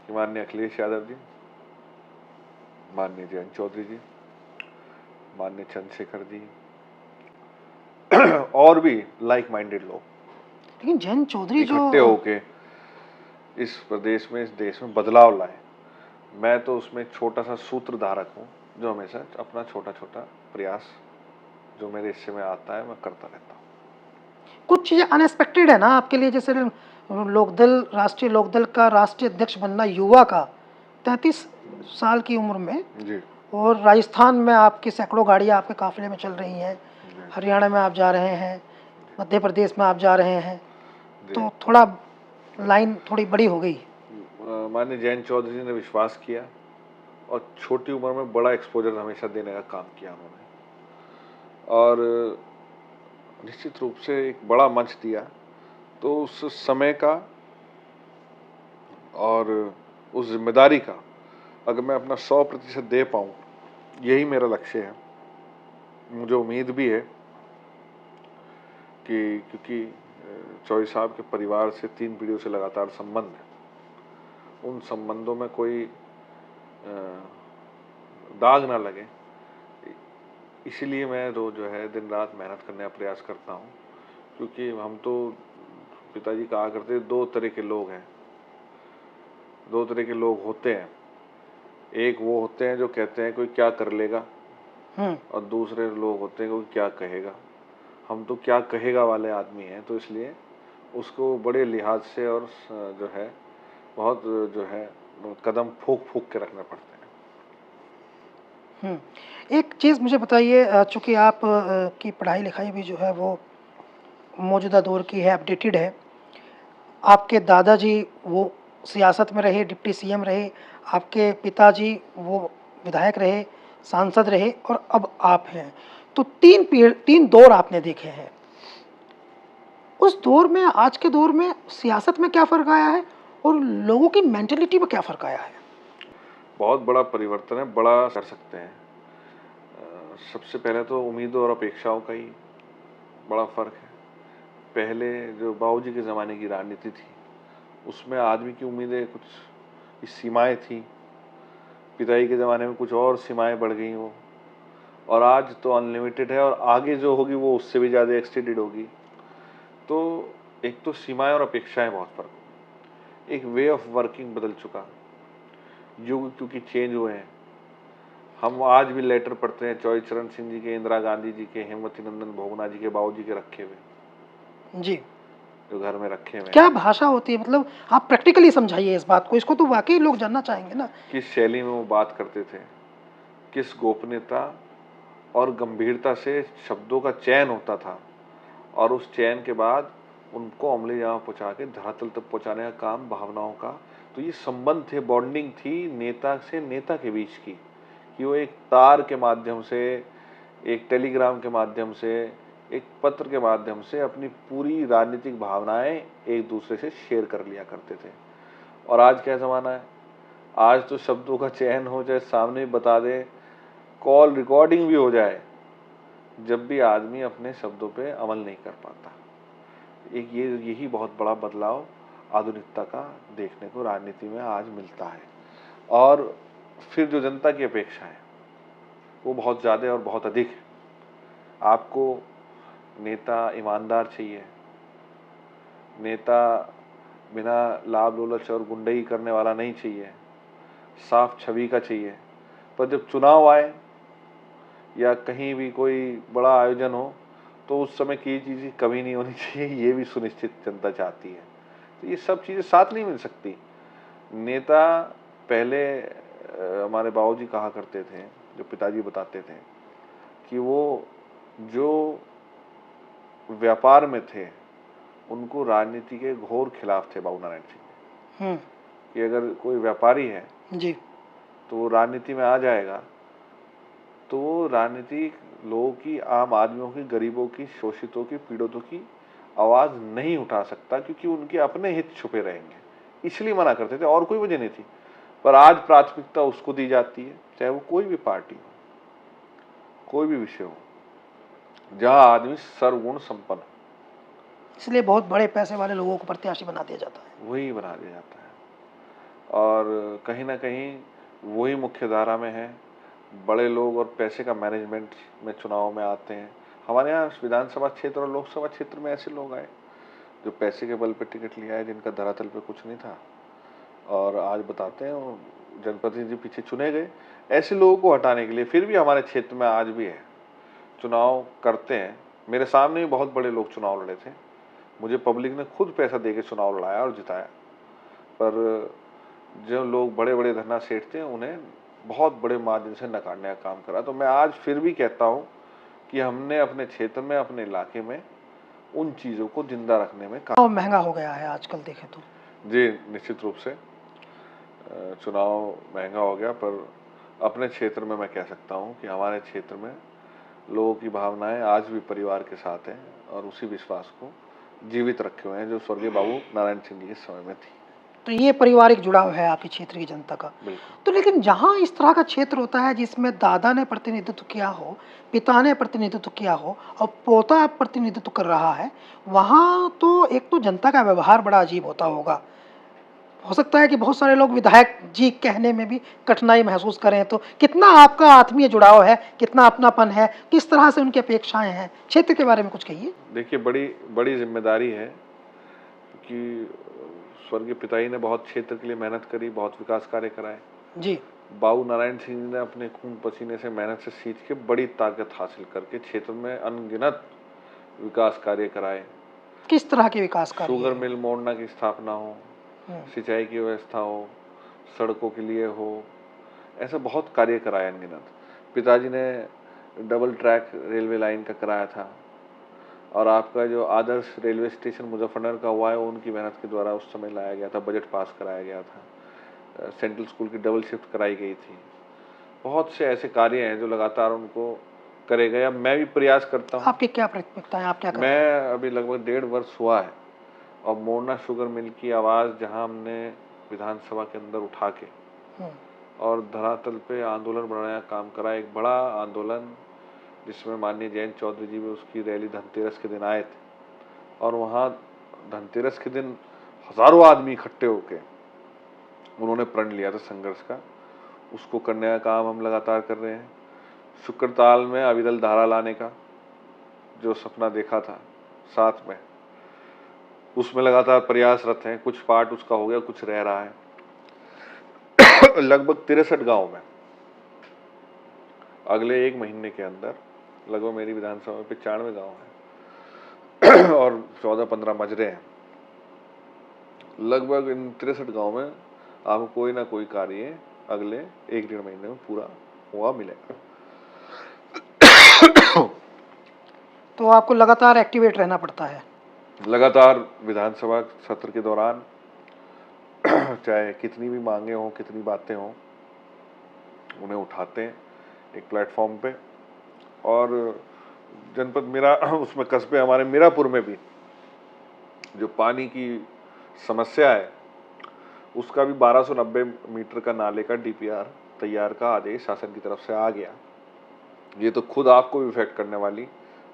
कि माननीय अखिलेश यादव जी, माननीय जयंत चौधरी जी, माननीय चंद्रशेखर जी और भी लाइक माइंडेड लोग, लेकिन जयंत चौधरी जो इकट्ठे होके इस प्रदेश में, इस देश में बदलाव लाए। मैं तो उसमें छोटा सा सूत्रधारक हूँ जो हमेशा अपना छोटा छोटा प्रयास जो मेरे हिस्से में आता है मैं करता रहता हूँ। कुछ चीज़ें अनएक्सपेक्टेड है ना आपके लिए, जैसे लोकदल, राष्ट्रीय लोकदल का राष्ट्रीय अध्यक्ष बनना युवा का 33 साल की उम्र में जी, और राजस्थान में आपकी सैकड़ों गाड़ियाँ आपके काफिले में चल रही हैं, हरियाणा में आप जा रहे हैं, मध्य प्रदेश में आप जा रहे हैं, तो थोड़ा लाइन थोड़ी बड़ी हो गई। माननीय जयंत चौधरी जी ने विश्वास किया और छोटी उम्र में बड़ा एक्सपोजर हमेशा देने का काम किया उन्होंने, और निश्चित रूप से एक बड़ा मंच दिया। तो उस समय का और उस जिम्मेदारी का अगर मैं अपना 100% दे पाऊँ, यही मेरा लक्ष्य है। मुझे उम्मीद भी है कि क्योंकि चौधरी साहब के परिवार से 3 पीढ़ियों से लगातार संबंध है, उन संबंधों में कोई दाग ना लगे, इसीलिए मैं रोज जो है दिन रात मेहनत करने का प्रयास करता हूँ। क्योंकि हम तो पिताजी कहा करते दो तरह के लोग हैं, दो तरह के लोग होते हैं। एक वो होते हैं जो कहते हैं कोई क्या कर लेगा, और दूसरे लोग होते हैं कोई क्या कहेगा। हम तो क्या कहेगा वाले आदमी हैं, तो इसलिए उसको बड़े लिहाज से और जो है बहुत जो है कदम फूक फूक के रखने पड़ते हैं। एक चीज़ मुझे बताइए, चूँकि आप की पढ़ाई लिखाई भी जो है वो मौजूदा दौर की है, अपडेटेड है। आपके दादाजी वो सियासत में रहे, डिप्टी सीएम रहे, आपके पिताजी वो विधायक रहे, सांसद रहे और अब आप हैं। तो 3 दौर आपने देखे हैं। उस दौर में, आज के दौर में सियासत में क्या फ़र्क आया है और लोगों की मेंटालिटी में क्या फ़र्क आया है? बहुत बड़ा परिवर्तन है, बड़ा कर सकते हैं। सबसे पहले तो उम्मीदों और अपेक्षाओं का ही बड़ा फ़र्क है। पहले जो बाबूजी के ज़माने की राजनीति थी, उसमें आदमी की उम्मीदें कुछ इस सीमाएँ थी। पिताजी के ज़माने में कुछ और सीमाएँ बढ़ गई वो, और आज तो अनलिमिटेड है, और आगे जो होगी वो उससे भी ज़्यादा एक्सटेंडेड होगी। तो एक तो सीमाएँ और अपेक्षाएँ बहुत फ़र्क हो, एक वे ऑफ वर्किंग बदल चुका, युग क्योंकि चेंज हुए हैं। हम आज भी लेटर पढ़ते हैं चौधरी चरण सिंह जी के, इंदिरा गांधी जी के, हेमवती नंदन भोगना जी के, बाबूजी के रखे हुए, जी। जो घर में रखे हुए क्या हैं। भाषा होती है, मतलब आप प्रैक्टिकली समझाइए इस बात को, इसको तो वाकई लोग जानना चाहेंगे ना। किस शैली में वो बात करते थे, किस गोपनीयता और गंभीरता से शब्दों का चयन होता था, और उस चयन के बाद उनको अमली जामा पहुंचा के धरातल तक पहुंचाने का काम भावनाओं का। तो ये संबंध थे, बॉन्डिंग थी नेता से नेता के बीच की, कि वो एक तार के माध्यम से, एक टेलीग्राम के माध्यम से, एक पत्र के माध्यम से अपनी पूरी राजनीतिक भावनाएं एक दूसरे से शेयर कर लिया करते थे। और आज क्या ज़माना है, आज तो शब्दों का चयन हो जाए, सामने बता दे, कॉल रिकॉर्डिंग भी हो जाए, जब भी आदमी अपने शब्दों पे अमल नहीं कर पाता। एक यही बहुत बड़ा बदलाव आधुनिकता का देखने को राजनीति में आज मिलता है। और फिर जो जनता की अपेक्षा है वो बहुत ज़्यादा और बहुत अधिक है। आपको नेता ईमानदार चाहिए, नेता बिना लाभ लोलच और गुंडई करने वाला नहीं चाहिए, साफ छवि का चाहिए। पर जब चुनाव आए या कहीं भी कोई बड़ा आयोजन हो, तो उस समय की चीज़ की कमी नहीं होनी चाहिए, ये भी सुनिश्चित जनता चाहती है। तो ये सब चीज़ें साथ नहीं मिल सकती। नेता पहले हमारे बाबूजी कहा करते थे, जो पिताजी बताते थे, कि वो जो व्यापार में थे उनको राजनीति के घोर खिलाफ थे बाबू नारायण सिंह, कि अगर कोई व्यापारी है जी। तो वो राजनीति में आ जाएगा तो वो राजनीति लोगों की, आम आदमियों की, गरीबों की, शोषितों की, पीड़ितों की आवाज़ नहीं उठा सकता, क्योंकि उनके अपने हित छुपे रहेंगे, इसलिए मना करते थे, और कोई वजह नहीं थी। पर आज प्राथमिकता उसको दी जाती है, चाहे वो कोई भी पार्टी हो, कोई भी विषय हो, जहां आदमी सर्वगुण संपन्न, इसलिए बहुत बड़े पैसे वाले लोगों को प्रत्याशी बना दिया जाता है, वही बना दिया जाता है। और कहीं ना कहीं वही मुख्य धारा में है। बड़े लोग और पैसे का मैनेजमेंट में चुनाव में आते हैं। हमारे यहाँ विधानसभा क्षेत्र और लोकसभा क्षेत्र में ऐसे लोग आए जो पैसे के बल पे टिकट लिया है, जिनका धरातल पे कुछ नहीं था, और आज बताते हैं वो जनप्रतिनिधि पीछे चुने गए। ऐसे लोगों को हटाने के लिए फिर भी हमारे क्षेत्र में आज भी है, चुनाव करते हैं। मेरे सामने भी बहुत बड़े लोग चुनाव लड़े थे, मुझे पब्लिक ने खुद पैसा दे के चुनाव लड़ाया और जिताया। पर जो लोग बड़े बड़े धरना सेठ थे, उन्हें बहुत बड़े मार्जिन से नकारने का काम करा। तो मैं आज फिर भी कहता हूँ कि हमने अपने क्षेत्र में, अपने इलाके में उन चीज़ों को जिंदा रखने में चुनाव महंगा हो गया है आजकल देखें तो। जी, निश्चित रूप से चुनाव महंगा हो गया, पर अपने क्षेत्र में मैं कह सकता हूँ कि हमारे क्षेत्र में लोगों की भावनाएं आज भी परिवार के साथ हैं, और उसी विश्वास को जीवित रखे हुए हैं जो स्वर्गीय बाबू नारायण सिंह जी के समय में थी। तो ये पारिवारिक जुड़ाव है आपके क्षेत्र की जनता का। बिल्कुल। तो लेकिन जहाँ इस तरह का क्षेत्र होता है जिसमें दादा ने प्रतिनिधित्व किया हो, पिता ने प्रतिनिधित्व किया हो और पोता प्रतिनिधित्व कर रहा है, वहाँ तो एक तो जनता का व्यवहार बड़ा अजीब होता होगा। हो सकता है कि बहुत सारे लोग विधायक जी कहने में भी कठिनाई महसूस करें, तो कितना आपका आत्मीय जुड़ाव है, कितना अपनापन है, किस तरह से उनकी अपेक्षाएं हैं, क्षेत्र के बारे में कुछ कहिए। देखिए, बड़ी बड़ी जिम्मेदारी है कि स्वर्गीय पिताजी ने बहुत क्षेत्र के लिए मेहनत करी, बहुत विकास कार्य कराए। जी। बाबू नारायण सिंह ने अपने खून पसीने से मेहनत से सींच के बड़ी ताकत हासिल करके क्षेत्र में अनगिनत विकास कार्य कराए। किस तरह के विकास कार्य शुगर हैं? मिल मोड़ना की स्थापना हो, सिंचाई की व्यवस्था हो, सड़कों के लिए हो, ऐसा बहुत कार्य कराए अनगिनत। पिताजी ने डबल ट्रैक रेलवे लाइन का कराया था, और आपका जो आदर्श रेलवे स्टेशन मुजफ्फरनगर का हुआ है, वो उनकी मेहनत के द्वारा उस समय लाया गया था, बजट पास कराया गया था। सेंट्रल स्कूल की डबल शिफ्ट कराई गई थी। बहुत से ऐसे कार्य हैं जो लगातार उनको करे गए। अब मैं भी प्रयास करता हूँ। आपकी क्या प्राथमिकता है, आप क्या कर रहे हैं? मैं अभी लगभग 1.5 वर्ष हुआ है, और मोड़ना शुगर मिल की आवाज़ जहां हमने विधानसभा के अंदर उठा के और धरातल पे आंदोलन बनाया, काम करा, एक बड़ा आंदोलन जिसमें माननीय जयंत चौधरी जी भी उसकी रैली धनतेरस के दिन आए थे, और वहाँ धनतेरस के दिन हजारों आदमी इकट्ठे होके उन्होंने प्रण लिया था संघर्ष का। उसको करने का काम हम लगातार कर रहे हैं। शुक्रताल में अविरल धारा लाने का जो सपना देखा था साथ में, उसमें लगातार प्रयासरत हैं। कुछ पार्ट उसका हो गया, कुछ रह रहा है। लगभग 63 गांव में अगले 1 महीने के अंदर लगभग मेरी विधानसभा में 95 गांव हैं और 14-15 मजरे हैं। लगभग इन 63 गांव में आपको कोई ना कोई कार्य अगले 1-1.5 महीने में पूरा हुआ मिलेगा। तो आपको लगातार एक्टिवेट रहना पड़ता है। लगातार विधानसभा सत्र के दौरान चाहे कितनी भी मांगे हों, कितनी बातें हों, उन्हें उठाते हैं एक प्लेटफॉर्म पे। और जनपद मेरा उसमें कस्बे हमारे मीरापुर में भी जो पानी की समस्या है, उसका भी 1290 मीटर का नाले का डीपीआर तैयार का आदेश शासन की तरफ से आ गया। ये तो खुद आपको भी इफेक्ट करने वाली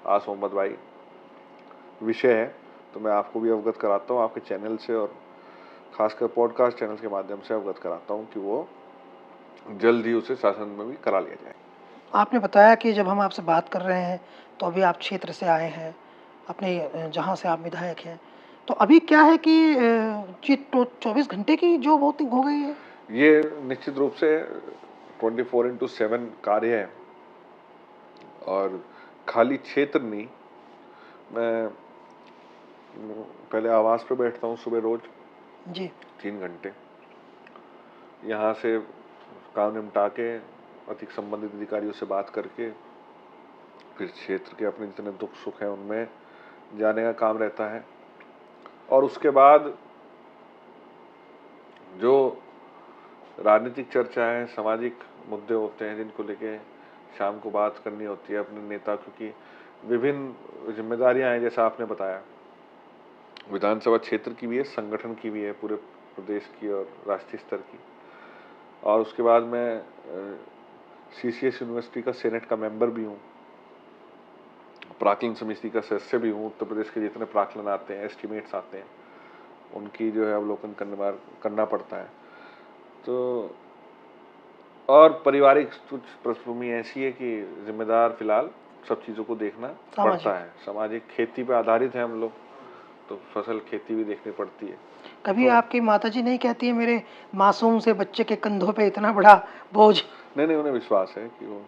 आस मोहम्मद भाई विषय है, तो मैं आपको भी अवगत कराता हूँ आपके चैनल से, और खासकर पॉडकास्ट चैनल के माध्यम से अवगत कराता हूँ कि वो जल्द ही उसे शासन में भी करा लिया जाए। आपने बताया कि जब हम आपसे बात कर रहे हैं तो अभी आप क्षेत्र से आए हैं, अपने जहाँ से आप विधायक हैं, तो अभी क्या है कि ये तो 24 घंटे की जॉब होती हो गई है? ये निश्चित रूप से 24/7 कार्य है, और खाली क्षेत्र नहीं। मैं पहले आवास पे बैठता हूँ सुबह रोज जी। 3 घंटे, यहाँ से काम निपटा के अधिक संबंधित अधिकारियों से बात करके फिर क्षेत्र के अपने जितने दुख सुख हैं उनमें जाने का काम रहता है। और उसके बाद जो राजनीतिक चर्चाएं, सामाजिक मुद्दे होते हैं जिनको लेके शाम को बात करनी होती है अपने नेता, क्योंकि विभिन्न जिम्मेदारियां हैं जैसा आपने बताया, विधानसभा क्षेत्र की भी है, संगठन की भी है, पूरे प्रदेश की और राष्ट्रीय स्तर की। और उसके बाद मैं सीसीएस यूनिवर्सिटी का सेनेट का मेंबर भी हूँ, प्राक्कलन समिति का सदस्य भी हूँ। उत्तर प्रदेश के जितने प्राक्कलन आते हैं, एस्टिमेट्स आते हैं, उनकी जो है अवलोकन करना पड़ता है। तो और पारिवारिक कुछ पृष्ठभूमि ऐसी है कि जिम्मेदार फिलहाल सब चीज़ों को देखना पड़ता है। सामाजिक खेती पे आधारित है हम लोग, तो फसल खेती भी देखनी पड़ती है। कभी आपकी माताजी नहीं कहती है मेरे मासूम से बच्चे के कंधों पे इतना बड़ा बोझ? नहीं, उन्हें विश्वास है कि वो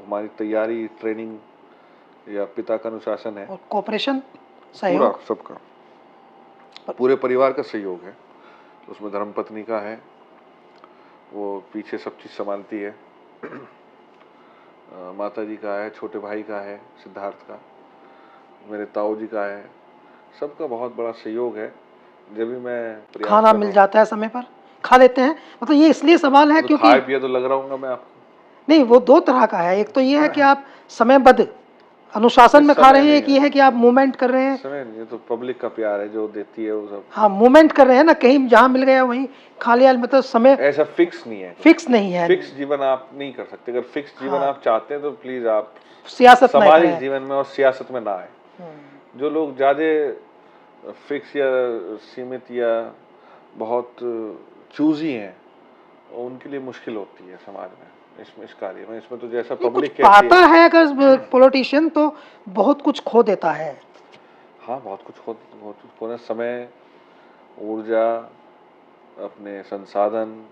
हमारी तैयारी, ट्रेनिंग या पिता का अनुशासन है, और कोऑपरेशन, पूरा सहयोग सबका, पूरे परिवार का सहयोग है। उसमें धर्मपत्नी का है, वो पीछे सब चीज़ संभालती है। माता जी का है, छोटे भाई का है सिद्धार्थ का, मेरे ताऊ जी का है, सबका बहुत बड़ा सहयोग है। जब भी मैं खाना मिल जाता है समय पर, खा लेते हैं? मतलब ये इसलिए सवाल है क्योंकि खाए पिए तो लग रहा हूँ मैं आपको। नहीं, वो 2 तरह का है। एक तो ये है कि आप समयबद्ध अनुशासन में खा रहे हैं, एक ये है कि आप मूवमेंट कर रहे हैं। समय नहीं, ये तो पब्लिक का प्यार है जो देती है वो सब। हाँ, मूवमेंट कर रहे हैं ना, कहीं जहाँ मिल गया वहीं खा लिया, मतलब समय ऐसा फिक्स नहीं है। फिक्स नहीं है। फिक्स जीवन आप नहीं कर सकते। अगर फिक्स जीवन आप चाहते हैं तो प्लीज आप सियासत में सामाजिक जीवन में और सियासत में ना आए। जो लोग ज्यादा फिक्स या सीमित या बहुत चूजी हैं, उनके लिए मुश्किल होती है समाज में इस कार्य में। इसमें तो जैसा कुछ पब्लिक कहती पाता है, है अगर पॉलिटिशियन तो बहुत कुछ खो देता है। हाँ बहुत कुछ खोने, समय, ऊर्जा, अपने संसाधन,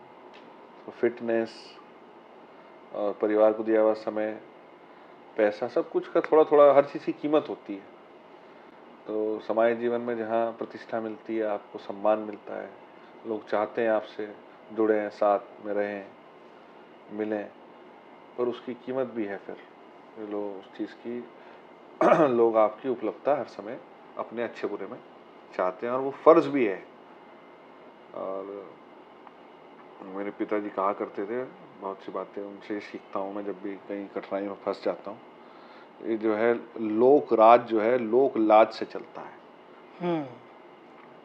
फिटनेस और परिवार को दिया हुआ समय, पैसा, सब कुछ का थोड़ा थोड़ा हर चीज़ की कीमत होती है। तो समाज जीवन में जहाँ प्रतिष्ठा मिलती है, आपको सम्मान मिलता है, लोग चाहते हैं आपसे जुड़ें, साथ में रहें, मिलें, पर उसकी कीमत भी है फिर लोग उस चीज़ की लोग आपकी उपलब्धता हर समय अपने अच्छे बुरे में चाहते हैं, और वो फ़र्ज़ भी है। और मेरे पिताजी कहा करते थे, बहुत सी बातें उनसे सीखता हूँ मैं जब भी कहीं कठिनाई में फंस जाता हूँ। ये जो है लोक राज जो है लोक लाज से चलता है।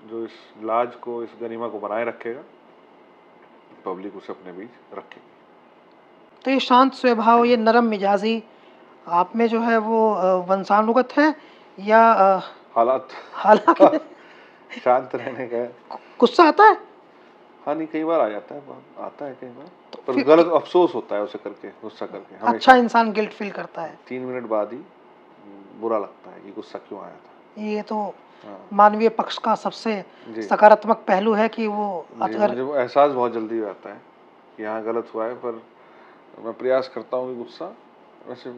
जो इस लाज को, इस गरिमा को बनाए रखेगा, पब्लिक उसे अपने बीच रखेगी। तो ये शांत स्वभाव, ये नरम मिजाजी आप में जो है वो वंशानुगत है या हालात हालांकि शांत रहने का है। गुस्सा आता है? हाँ नहीं, कई बार आ जाता है, आता है कई बार, तो पर फिर गलत अफसोस होता है उसे करके, गुस्सा करके अच्छा हमेशा। इंसान गिल्ट फील करता है। 3 मिनट बाद ही बुरा लगता है कि गुस्सा क्यों आया था। ये तो हाँ मानवीय पक्ष का सबसे जी सकारात्मक पहलू है कि वो जी, अगर मुझे वो एहसास बहुत जल्दी हो जाता है कि यहाँ गलत हुआ है, पर मैं प्रयास करता हूँ कि गुस्सा, वैसे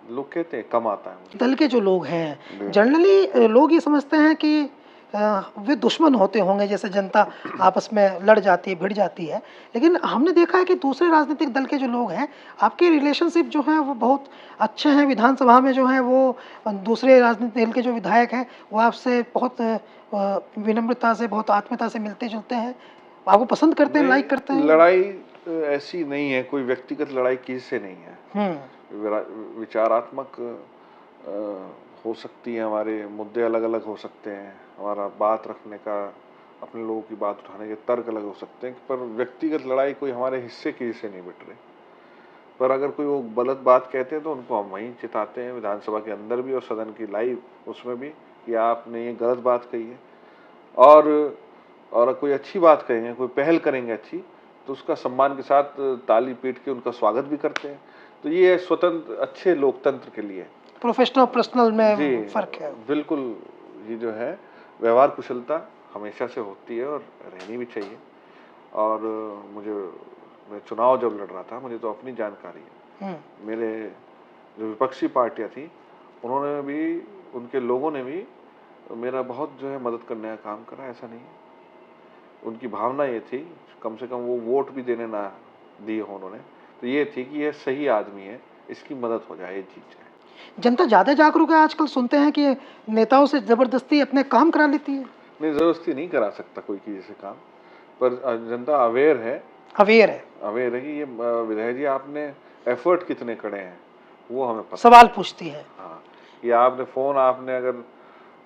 लोग कहते हैं कम आता है मुझे। दल के जो लोग हैं जी जनरली लोग ये समझते हैं कि वे दुश्मन होते होंगे, जैसे जनता आपस में लड़ जाती है, भिड़ जाती है। लेकिन हमने देखा है कि दूसरे राजनीतिक दल के जो लोग हैं, आपके रिलेशनशिप जो है वो बहुत अच्छे हैं। विधानसभा में जो है वो दूसरे राजनीतिक दल के जो विधायक हैं वो आपसे बहुत विनम्रता से, बहुत आत्मीयता से मिलते जुलते हैं, आपको पसंद करते हैं, लाइक करते नहीं, हैं। लड़ाई ऐसी नहीं है, कोई व्यक्तिगत लड़ाई किसी से नहीं है। विचारात्मक हो सकती है, हमारे मुद्दे अलग अलग हो सकते हैं, हमारा बात रखने का, अपने लोगों की बात उठाने के तर्क अलग हो सकते हैं, पर व्यक्तिगत लड़ाई कोई हमारे हिस्से किसी से नहीं मिट रही। पर अगर कोई वो गलत बात कहते हैं तो उनको हम वहीं चिताते हैं, विधानसभा के अंदर भी और सदन की लाइव उसमें भी, कि आपने ये गलत बात कही है। और कोई अच्छी बात कहेंगे, कोई पहल करेंगे अच्छी, तो उसका सम्मान के साथ ताली पीट के उनका स्वागत भी करते हैं। तो ये स्वतंत्र अच्छे लोकतंत्र के लिए, प्रोफेशनल पर्सनल जी में फर्क है। बिल्कुल, ये जो है व्यवहार कुशलता हमेशा से होती है और रहनी भी चाहिए। और मुझे, मैं चुनाव जब लड़ रहा था, मुझे तो अपनी जानकारी है, मेरे जो विपक्षी पार्टियां थी उन्होंने भी, उनके लोगों ने भी मेरा बहुत जो है मदद करने का काम करा, ऐसा नहीं है। उनकी भावना ये थी, कम से कम वो वोट भी देने ना दिए हो उन्होंने, तो ये थी कि ये सही आदमी है, इसकी मदद हो जाए, ये चीज़ है। जनता ज़्यादा जागरूक है आजकल, सुनते हैं कि नेताओं से ज़बरदस्ती अपने काम करा लेती है। नहीं, ज़बरदस्ती नहीं करा सकता कोई किसी से काम, पर जनता अवेयर है, अवेयर है कि ये विधायक जी आपने एफर्ट कितने करे हैं, वो हमें पता, सवाल पूछती है। हाँ, कि आपने फ़ोन, आपने अगर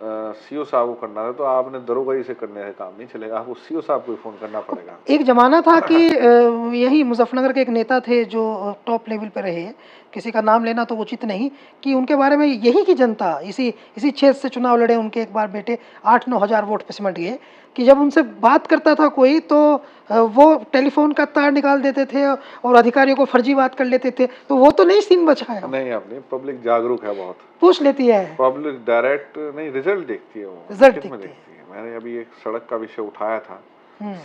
सीओ साहब को करना है तो आपने दरोगा ही से करने से काम नहीं चलेगा, आपको सीओ साहब को फ़ोन करना पड़ेगा। एक ज़माना था कि यही मुजफ्फरनगर के एक नेता थे जो टॉप लेवल पे रहे, किसी का नाम लेना तो उचित नहीं, कि उनके बारे में यही की जनता इसी इसी क्षेत्र से चुनाव लड़े, उनके एक बार बेटे 8-9 हज़ार वोट पे सिमट गए, कि जब उनसे बात करता था कोई तो वो टेलीफोन का तार निकाल देते थे और अधिकारियों को फर्जी बात कर लेते थे। तो वो तो नहीं सीन बचा है। नहीं, अपनी पब्लिक जागरूक है बहुत, पूछ लेती है, पब्लिक डायरेक्ट नहीं, रिजल्ट देखती है, वो रिजल्ट लिखित में देखती है। देखती है। मैंने अभी एक सड़क का विषय उठाया था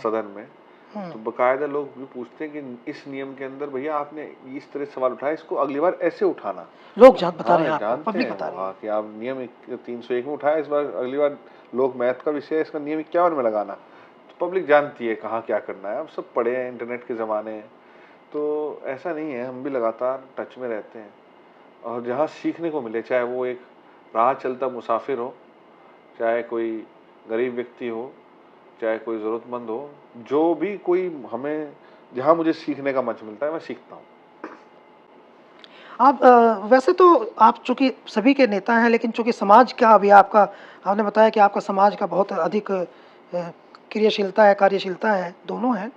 सदन में, हम्म, तो बकायदा लोग भी पूछते हैं कि इस नियम के अंदर भैया आपने इस तरह सवाल उठाया, इसको अगली बार ऐसे उठाना। लोग बता रहे हैं हाँ आपको, जानते पब्लिक हैं बता वो, रही है। हाँ, कि आप नियम 301 में उठाया, इस बार अगली बार लोक मैथ का विषय है, इसका नियम 51 में लगाना। तो पब्लिक जानती है कहाँ क्या करना है, अब सब पढ़े हैं, इंटरनेट के ज़माने हैं, तो ऐसा नहीं है, हम भी लगातार टच में रहते हैं। और जहाँ सीखने को मिले, चाहे वो एक राह चलता मुसाफिर हो, चाहे कोई गरीब व्यक्ति हो, चाहे कोई ज़रूरतमंद हो, जो भी कोई हमें, जहाँ मुझे सीखने का मंच मिलता है मैं सीखता हूँ। आप वैसे तो आप चूँकि सभी के नेता हैं, लेकिन चूँकि समाज का अभी आपका, आपने बताया कि आपका समाज का बहुत अधिक क्रियाशीलता है, कार्यशीलता है, दोनों है।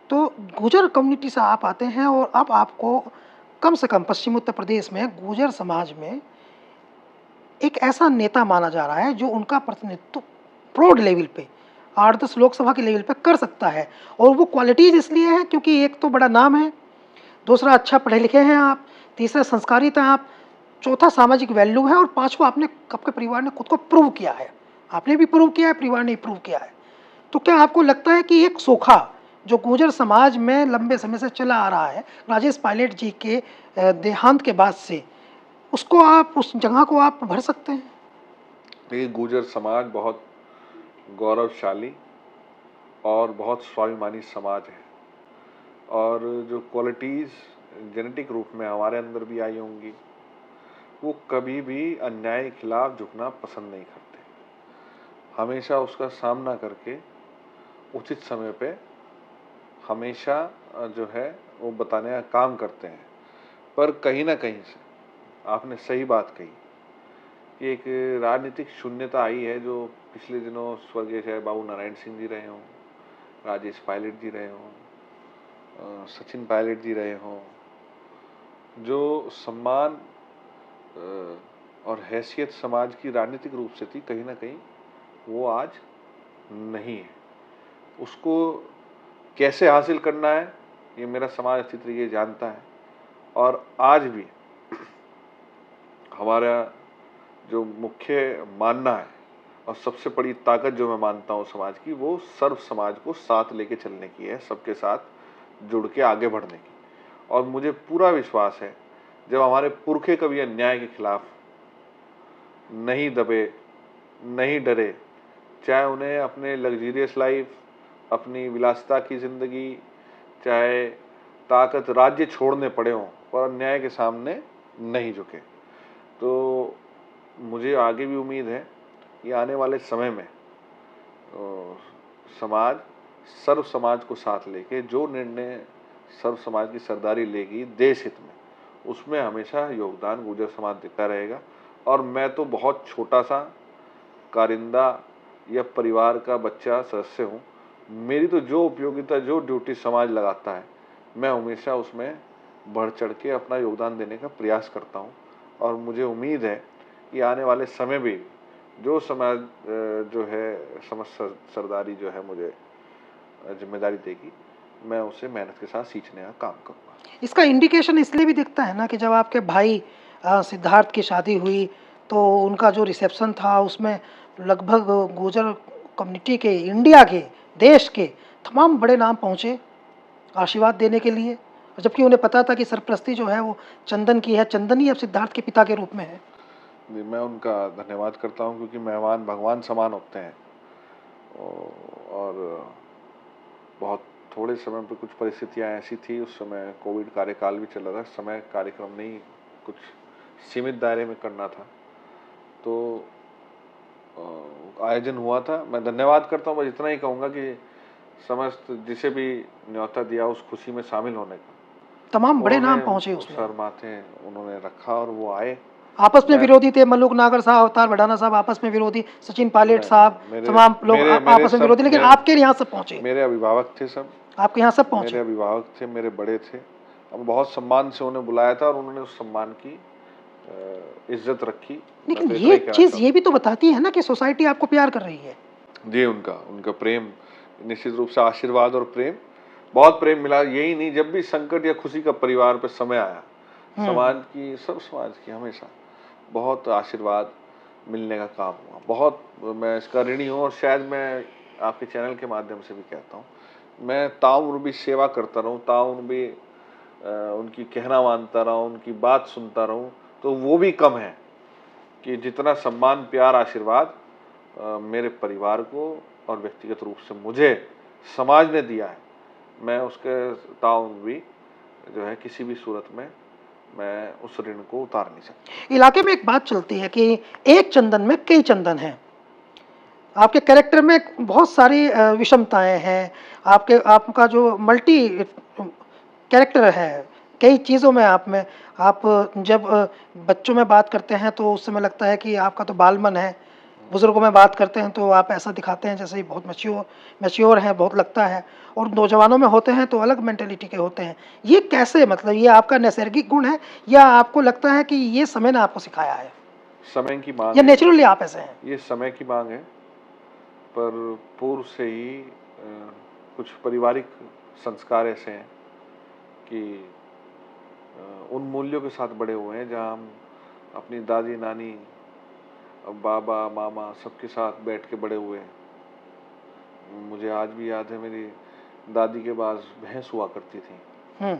तो गुर्जर कम्युनिटी से आप आते हैं और अब आपको कम से कम पश्चिम उत्तर प्रदेश में गुर्जर समाज में एक ऐसा नेता माना जा रहा है जो उनका प्रतिनिधित्व प्राउड लेवल पे 8-10 लोकसभा के लेवल पे कर सकता है। और वो क्वालिटीज़ इसलिए है क्योंकि एक तो बड़ा नाम है, दूसरा अच्छा पढ़े लिखे हैं आप, तीसरा संस्कारित हैं आप, चौथा सामाजिक वैल्यू है और पाँचवा आपने आपके परिवार ने खुद को प्रूव किया है। आपने भी प्रूव किया है, परिवार ने भी प्रूव किया है। तो क्या आपको लगता है कि एक सोखा जो गुर्जर समाज में लंबे समय से चला आ रहा है, राजेश पायलट जी के देहांत के बाद से, उसको आप उस जगह को आप भर सकते हैं? देखिए, गुर्जर समाज बहुत गौरवशाली और बहुत स्वाभिमानी समाज है, और जो क्वालिटीज़ जेनेटिक रूप में हमारे अंदर भी आई होंगी, वो कभी भी अन्याय के खिलाफ झुकना पसंद नहीं करते। हमेशा उसका सामना करके उचित समय पे हमेशा जो है वो बताने का काम करते हैं। पर कहीं ना कहीं से आपने सही बात कही कि एक राजनीतिक शून्यता आई है, जो पिछले दिनों स्वर्गीय चाहे बाबू नारायण सिंह जी रहे हों, राजेश पायलट जी रहे हों, सचिन पायलट जी रहे हों, जो सम्मान और हैसियत समाज की राजनीतिक रूप से थी, कहीं ना कहीं वो आज नहीं है। उसको कैसे हासिल करना है, ये मेरा समाज अच्छी तरीके जानता है। और आज भी हमारा जो मुख्य मानना है और सबसे बड़ी ताकत जो मैं मानता हूँ समाज की, वो सर्व समाज को साथ लेके चलने की है, सबके साथ जुड़ के आगे बढ़ने की। और मुझे पूरा विश्वास है, जब हमारे पुरखे कभी अन्याय के खिलाफ नहीं दबे, नहीं डरे, चाहे उन्हें अपने लग्जरियस लाइफ, अपनी विलासिता की ज़िंदगी, चाहे ताकत राज्य छोड़ने पड़े हों, पर अन्याय के सामने नहीं झुके। तो मुझे आगे भी उम्मीद है कि आने वाले समय में समाज सर्व समाज को साथ लेके जो निर्णय सर्व समाज की सरदारी लेगी देश हित में, उसमें हमेशा योगदान गुर्जर समाज देता रहेगा। और मैं तो बहुत छोटा सा कारिंदा या परिवार का बच्चा सदस्य हूँ। मेरी तो जो उपयोगिता, जो ड्यूटी समाज लगाता है, मैं हमेशा उसमें बढ़ चढ़ के अपना योगदान देने का प्रयास करता हूँ। और मुझे उम्मीद है कि आने वाले समय भी जो समाज जो है समझ सरदारी जो है मुझे जिम्मेदारी देगी, मैं उसे मेहनत के साथ सींचने का काम करूँगा। इसका इंडिकेशन इसलिए भी दिखता है ना कि जब आपके भाई सिद्धार्थ की शादी हुई तो उनका जो रिसेप्शन था उसमें लगभग गुर्जर कम्युनिटी के, इंडिया के, देश के तमाम बड़े नाम पहुँचे आशीर्वाद देने के लिए, और जबकि उन्हें पता था कि सरप्रस्ती जो है वो चंदन की है, चंदन ही अब सिद्धार्थ के पिता के रूप में है। मैं उनका धन्यवाद करता हूँ, क्योंकि मेहमान भगवान समान होते हैं। और बहुत थोड़े समय पर कुछ परिस्थितियाँ ऐसी थी, उस समय कोविड कार्यकाल भी चल रहा था, समय कार्यक्रम नहीं कुछ सीमित दायरे में करना था, तो आयोजन हुआ था। मैं धन्यवाद करता हूँ, बस इतना ही कहूँगा कि समस्त जिसे भी न्योता दिया उस खुशी में शामिल होने का, तमाम बड़े नाम पहुँचे उसमें। सर माथे उन्होंने रखा और वो आए। आपस में विरोधी थे, मल्लुक नागर साहब, अवतार भड़ाना साहब आपस में विरोधी, सचिन पायलट साहब, तमाम लोग आपस में विरोधी, लेकिन आपके यहाँ सब पहुँचे। मेरे अभिभावक थे सब, आपके यहाँ सब पहुँचे। मेरे अभिभावक थे, मेरे बड़े थे। हम बहुत सम्मान से उन्हें बुलाया था और उन्होंने उस सम्मान की इज्जत रखी। लेकिन ये चीज ये भी तो बताती है ना कि सोसाइटी आपको प्यार कर रही है। जी, उनका प्रेम, निश्चित रूप से आशीर्वाद और प्रेम, बहुत प्रेम मिला। यही नहीं, जब भी संकट या खुशी का परिवार पे समय आया, समाज की, सब समाज की हमेशा बहुत आशीर्वाद मिलने का काम हुआ। बहुत मैं इसका ऋणी हूँ, और शायद मैं आपके चैनल के माध्यम से भी कहता हूँ, मैं ताउम्र भी सेवा करता रहूँ, ताउम्र भी उनकी कहना मानता रहूँ, उनकी बात सुनता रहूँ, तो वो भी कम है कि जितना सम्मान, प्यार, आशीर्वाद मेरे परिवार को और व्यक्तिगत रूप से मुझे समाज ने दिया है, मैं उसके ताउम्र भी जो है किसी भी सूरत में मैं उस ऋण को उतार नहीं सकता। इलाके में एक बात चलती है कि एक चंदन में कई चंदन हैं। आपके कैरेक्टर में बहुत सारी विषमताएं हैं, आपका जो मल्टी कैरेक्टर है, कई चीज़ों में आप जब बच्चों में बात करते हैं तो उस समय लगता है कि आपका तो बालमन है, बुजुर्गों में बात करते हैं तो आप ऐसा दिखाते हैं जैसे बहुत मैच्योर हैं, बहुत लगता है, और नौजवानों में होते हैं तो अलग मेंटेलिटी के होते हैं। ये कैसे, मतलब ये आपका नैसर्गिक गुण है या आपको लगता है कि ये समय ने आपको सिखाया है, समय की मांग या नेचुरली आप ऐसे हैं? ये समय की मांग है। पर पूर्व से ही कुछ पारिवारिक संस्कार ऐसे हैं कि उन मूल्यों के साथ बड़े हुए हैं जहाँ हम अपनी दादी नानी बाबा मामा सबके साथ बैठ के बड़े हुए हैं। मुझे आज भी याद है, मेरी दादी के पास भैंस हुआ करती थी,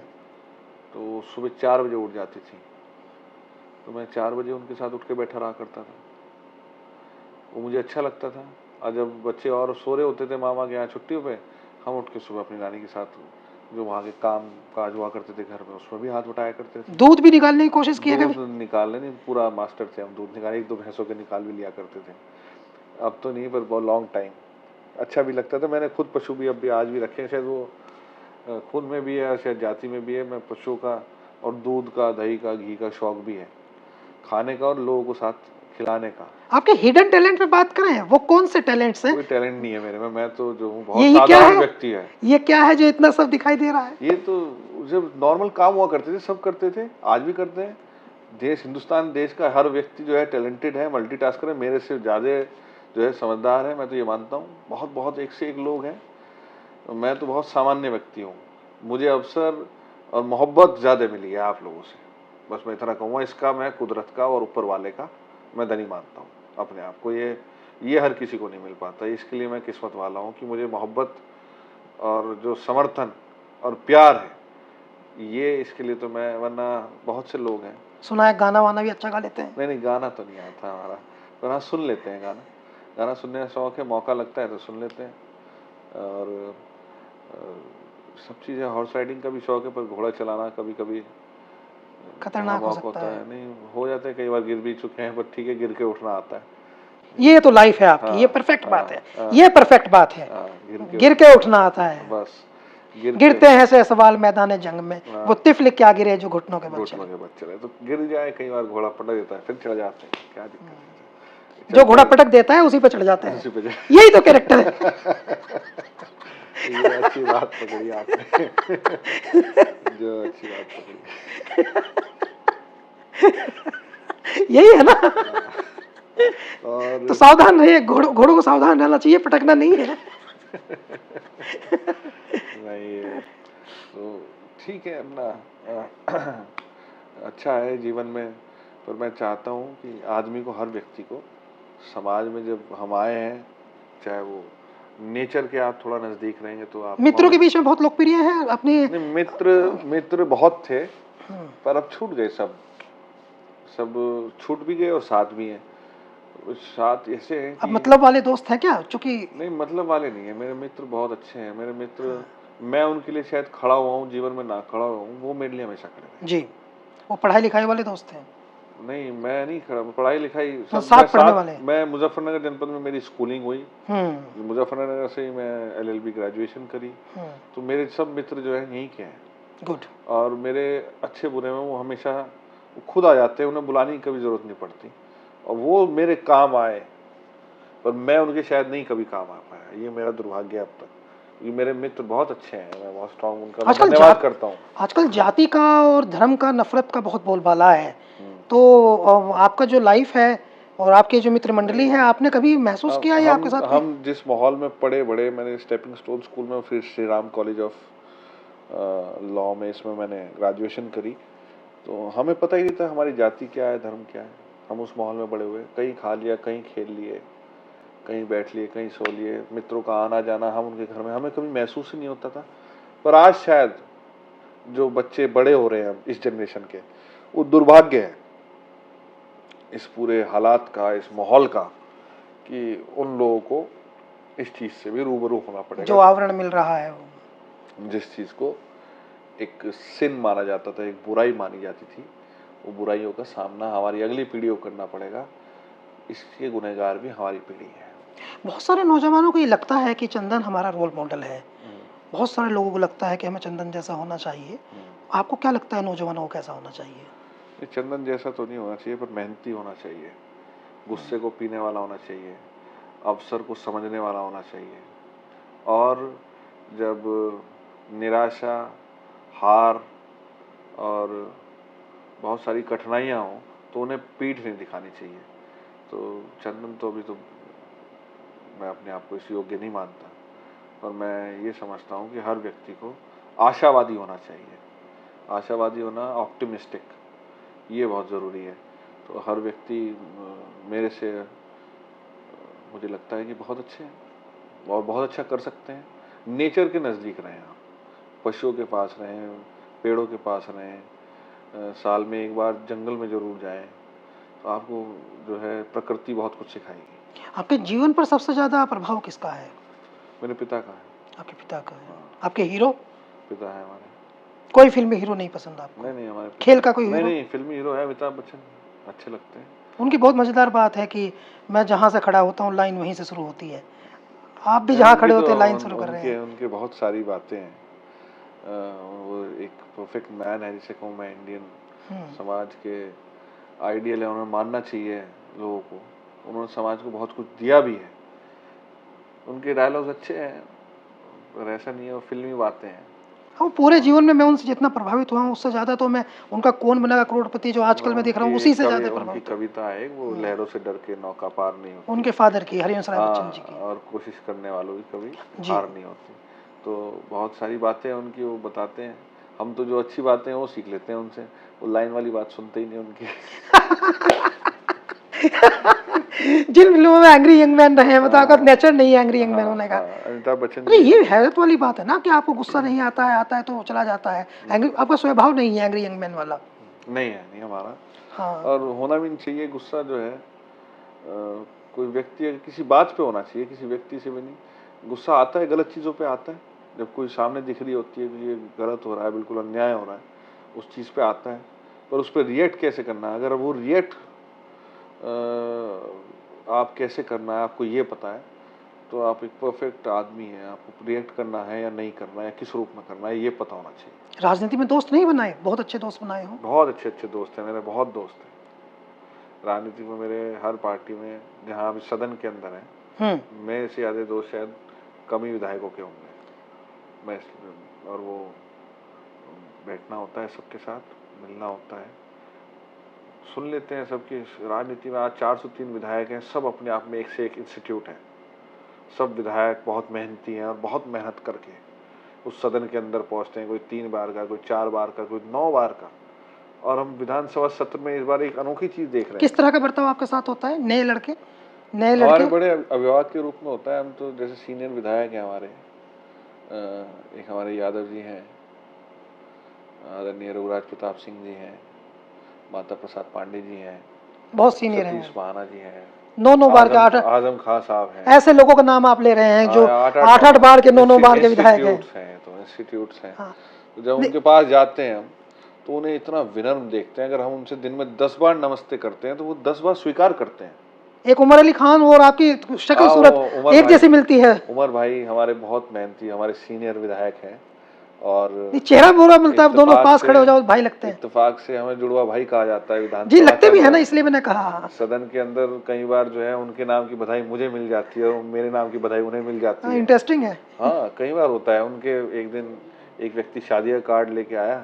तो सुबह 4 बजे उठ जाती थी, तो मैं 4 बजे उनके साथ उठ के बैठा रहा करता था। वो मुझे अच्छा लगता था। और जब बच्चे और सो रहे होते थे मामा के यहाँ छुट्टियों पे, हम उठ के सुबह अपनी नानी के साथ जो वहाँ के काम काज हुआ करते थे घर में, उसमें भी हाथ बटाया करते थे। दूध भी निकालने की कोशिश किया दूध कभी? निकालने नहीं, पूरा मास्टर थे हम, दूध निकाले 1-2 भैंसों के निकाल भी लिया करते थे। अब तो नहीं, पर बहुत लॉन्ग टाइम अच्छा भी लगता था। मैंने खुद पशु भी अब भी आज भी रखे हैं, शायद वो खून में भी है, शायद जाति में भी है। मैं पशुओं का और दूध का, दही का, घी का शौक भी है, खाने का और लोगों को साथ खिलाने का। आपके हिडन टैलेंट पे बात करें, वो कौन से टैलेंट्स हैं? कोई टैलेंट नहीं है मेरे में, मैं तो जो हूँ ये बहुत क्या साधारण है? व्यक्ति है। ये क्या है जो इतना सब दिखाई दे रहा है? ये तो जब नॉर्मल काम हुआ करते थे सब करते थे, आज भी करते हैं। देश, हिंदुस्तान देश का हर व्यक्ति जो है टैलेंटेड है, मल्टीटास्कर है, मेरे से ज़्यादा जो है समझदार है, मैं तो ये मानता हूँ। बहुत बहुत एक से एक लोग हैं, मैं तो बहुत सामान्य व्यक्ति हूँ। मुझे अवसर और मोहब्बत ज़्यादा मिली है आप लोगों से, बस मैं इतना कहूँगा। इसका मैं कुदरत का और ऊपर वाले का मैं धनी मानता हूँ अपने आप को। ये हर किसी को नहीं मिल पाता, इसके लिए मैं किस्मत वाला हूँ कि मुझे मोहब्बत और जो समर्थन और प्यार है, ये इसके लिए तो मैं, वरना बहुत से लोग हैं। सुना है गाना वाना भी अच्छा गा लेते हैं? नहीं, गाना तो नहीं आता हमारा, पर हाँ सुन लेते हैं गाना। गाना सुनने का शौक है, मौका लगता है तो सुन लेते हैं। और सब चीज़ें, हॉर्स राइडिंग का भी शौक है, पर घोड़ा चलाना कभी कभी जहाँ खतरनाक हो मौका सकता होता है। है, नहीं हो जाते हैं, कई बार गिर भी चुके हैं, पर ठीक है, गिर के उठना आता है। ये तो लाइफ है आपकी, ये हाँ परफेक्ट हाँ बात है। हाँ ये परफेक्ट बात है। हाँ, गिर के उठना आता है। बस गिर के गिरते हैं से सवाल मैदान जंग में, हाँ, वो तिफल क्या गिरे जो घुटनों के बल घुटनों चले। के बच्चे रहे तो गिर जाए, कई बार घोड़ा पटक देता है, फिर चढ़ जाते हैं, क्या दिक्कत है। जो घोड़ा पटक देता है उसी पे चढ़ जाते उसी पे हैं, यही तो कैरेक्टर है। ये अच्छी बात पकड़ी आपने। जो अच्छी बात पकड़ी, यही है ना? और तो सावधान रहिए, घोड़ों को सावधान रहना चाहिए, पटकना नहीं है। नहीं, तो ठीक है अपना। अच्छा है जीवन में, पर मैं चाहता हूँ कि आदमी को, हर व्यक्ति को समाज में जब हम आए हैं, चाहे वो नेचर के आप थोड़ा नज़दीक रहेंगे तो आप मित्रों के बीच में बहुत लोकप्रिय है अपनी। नहीं, मित्र बहुत थे, पर अब छूट गए सब। सब छूट भी गए और साथ भी हैं। साथ ऐसे हैं अब कि मतलब वाले दोस्त हैं क्या? चूंकि नहीं, मतलब वाले नहीं है। मेरे मित्र बहुत अच्छे हैं, मेरे मित्र, मैं उनके लिए शायद खड़ा हुआ हूँ, जीवन में ना खड़ा हुआ हूँ, वो मेरे लिए हमेशा खड़े रहे। जी, वो पढ़ाई लिखाई वाले दोस्त हैं। नहीं, मैं नहीं खड़ा, पढ़ाई लिखाई सब साथ पढ़ने वाले। मैं मुजफ्फरनगर जनपद में मेरी स्कूलिंग हुई, मुजफ्फरनगर से ही मैं LLB ग्रेजुएशन करी, तो मेरे सब मित्र जो है यहीं के हैं। गुड। और मेरे अच्छे बुरे में वो हमेशा खुद आ जाते हैं, उन्हें बुलाने की कभी जरूरत नहीं पड़ती, और वो मेरे काम आए, पर मैं उनके शायद नहीं कभी काम आ पाया। ये मेरा दुर्भाग्य है अब तक। ये मेरे मित्र बहुत अच्छे हैं, मैं बहुत स्ट्रांग उनका मैं धन्यवाद करता हूँ। आजकल जाति का और धर्म का, नफरत का बहुत बोलबाला है, तो आपका जो लाइफ है और आपके जो मित्र मंडली है, आपने कभी महसूस किया है आपके साथ हम जिस माहौल में पढ़े बड़े, मैंने स्टेपिंग स्टोन स्कूल में, फिर Shri Ram college of law में, इसमें मैंने ग्रेजुएशन करी, तो हमें पता ही नहीं था हमारी जाति क्या है, धर्म क्या है। हम उस माहौल में बड़े हुए, कहीं खा लिया, कहीं खेल लिए, कहीं बैठ लिए, कहीं सो लिए, मित्रों का आना जाना, हम उनके घर में, हमें कभी महसूस ही नहीं होता था। पर आज शायद जो बच्चे बड़े हो रहे हैं इस जनरेशन के, वो दुर्भाग्य है इस पूरे हालात का, इस माहौल का, कि उन लोगों को इस चीज से भी रूबरू होना पड़ेगा। जो आवरण मिल रहा है, जिस चीज को एक सिन माना जाता था, एक बुराई मानी जाती थी, वो बुराइयों का सामना हमारी अगली पीढ़ियों को करना पड़ेगा। इसके गुनहगार भी हमारी पीढ़ी है। बहुत सारे नौजवानों को ये लगता है कि चंदन हमारा रोल मॉडल है, बहुत सारे लोगों को लगता है कि हमें चंदन जैसा होना चाहिए। आपको क्या लगता है नौजवानों को कैसा होना चाहिए? चंदन जैसा तो नहीं होना चाहिए, पर मेहनती होना चाहिए, गुस्से को पीने वाला होना चाहिए, अवसर को समझने वाला होना चाहिए, और जब निराशा, हार और बहुत सारी कठिनाइयाँ हों तो उन्हें पीठ नहीं दिखानी चाहिए। तो चंदन तो अभी तो मैं अपने आप को इस योग्य नहीं मानता, पर मैं ये समझता हूँ कि हर व्यक्ति को आशावादी होना चाहिए। आशावादी होना, ऑप्टिमिस्टिक, ये बहुत ज़रूरी है। तो हर व्यक्ति मेरे से मुझे लगता है कि बहुत अच्छे हैं और बहुत अच्छा कर सकते हैं। नेचर के नज़दीक रहें आप, पशुओं के पास रहें, पेड़ों के पास रहें, साल में एक बार जंगल में ज़रूर जाएं, तो आपको जो है प्रकृति बहुत कुछ सिखाएगी। आपके जीवन पर सबसे ज़्यादा प्रभाव किसका है? मेरे पिता का है। आपके पिता का है। हाँ, आपके हीरो? पिता है हमारे। कोई फिल्मी हीरो नहीं पसंद आपको? नहीं, हमारे खेल का कोई नहीं, हीरो? नहीं, फिल्मी हीरो है अमिताभ बच्चन, अच्छे लगते हैं। उनकी बहुत मज़ेदार बात है कि मैं जहाँ से खड़ा होता हूँ लाइन वहीं से शुरू होती है। आप भी नहीं, जहाँ उनकी खड़े तो होते हैं लाइन शुरू कर रहे उनके हैं। उनके बहुत सारी बातें हैं। वो एक परफेक्ट मैन है जिसे कहूँ मैं। इंडियन हम्म। समाज के आइडियल है, उन्हें मानना चाहिए लोगों को। उन्होंने समाज को बहुत कुछ दिया भी है। उनके डायलॉग्स अच्छे हैं, पर ऐसा नहीं है वो फिल्मी बातें हैं। वो पूरे जीवन में मैं उनसे जितना प्रभावित हुआ हूँ उससे ज़्यादा तो मैं उनका कौन बनेगा करोड़पति जो आजकल मैं देख रहा हूँ उसी से ज़्यादा उनकी प्रभावित हूँ। कविता है वो, लहरों से डर के नौका पार नहीं होती। उनके फादर की, हरिवंश राय बच्चन जी की। और कोशिश करने वालों की कभी जी। हार नहीं होती। तो बहुत सारी बातें उनकी वो बताते हैं। हम तो जो अच्छी बातें हैं वो सीख लेते हैं उनसे, वो लाइन वाली बात सुनते ही नहीं उनकी। जिन फिल्मों में एंग्री यंग मैन रहे हैं मतलब आपका नेचर नहीं है एंग्री यंग मैन होने का। अमिताभ बच्चन अरे जी। ये हैरत वाली बात है ना कि आपको गुस्सा नहीं आता है तो चला जाता है। एंग्री आपका स्वभाव नहीं है एंग्री यंग मैन वाला। नहीं है, नहीं हमारा। हाँ। और होना भी नहीं चाहिए। गुस्सा जो है कोई व्यक्ति अगर किसी बात पे होना चाहिए, किसी व्यक्ति से भी नहीं। गुस्सा आता है गलत चीज़ों पे आता है, जब कोई सामने दिख रही होती है कि ये गलत हो रहा है, बिल्कुल अन्याय हो रहा है, उस चीज़ पे आता है। पर उस पर रिएक्ट कैसे करना है, अगर वो रिएक्ट आप कैसे करना है आपको ये पता है, तो आप एक परफेक्ट आदमी हैं। आपको रिएक्ट करना है या नहीं करना है या किस रूप में करना है ये पता होना चाहिए। राजनीति में दोस्त नहीं बनाए, बहुत अच्छे दोस्त बनाए हो। बहुत अच्छे अच्छे दोस्त हैं मेरे, बहुत दोस्त हैं राजनीति में मेरे। हर पार्टी में जहाँ अभी सदन के अंदर है, मेरे से ज़्यादा दोस्त शायद कम ही विधायकों के होंगे। मैं और वो बैठना होता है सबके साथ, मिलना होता है, सुन लेते हैं सबकी। राजनीति में आज 403 विधायक हैं, सब अपने आप में एक से एक इंस्टीट्यूट है। सब विधायक बहुत मेहनती हैं और बहुत मेहनत करके उस सदन के अंदर पहुंचते हैं। कोई 3 बार का, कोई 4 बार का, कोई 9 बार का। और हम विधानसभा सत्र में इस बार एक अनोखी चीज देख रहे हैं। किस तरह का बर्ताव आपके साथ होता है? नए लड़के, नए हमारे लड़के बड़े अभिभावक के रूप में होता है। हम तो जैसे सीनियर विधायक हैं हमारे, एक हमारे यादव जी हैं, आदरणीय रघुराज प्रताप सिंह जी हैं, माता प्रसाद पांडे जी हैं, बहुत सीनियर सतीश हैं, महाना जी हैं, 9 बार के आजम खां साहब हैं। ऐसे लोगों का नाम आप ले रहे हैं जो 8 बार के 9 बार के विधायक हैं। तो इंस्टीट्यूट्स हैं। हाँ। तो जब उनके पास जाते हैं हम, तो उन्हें इतना विनम्र देखते हैं। अगर हम उनसे दिन में 10 बार नमस्ते करते हैं तो वो 10 बार स्वीकार करते हैं। एक उमर अली खान और आपकी शक्ल सूरत एक जैसी मिलती है। उमर भाई हमारे बहुत मेहनती, हमारे सीनियर विधायक हैं और चेहरा पूरा मिलता है, दोनों पास खड़े हो जाओ भाई लगते हैं। इत्तेफाक से हमें जुड़वा भाई कहा जाता है विधानसभा जी, लगते भी है ना, इसलिए मैंने कहा। सदन के अंदर कई बार जो है उनके नाम की बधाई मुझे मिल जाती है और मेरे नाम की बधाई उन्हें मिल जाती है। इंटरेस्टिंग है। हाँ, कई बार होता है। उनके एक दिन एक व्यक्ति शादी का कार्ड लेके आया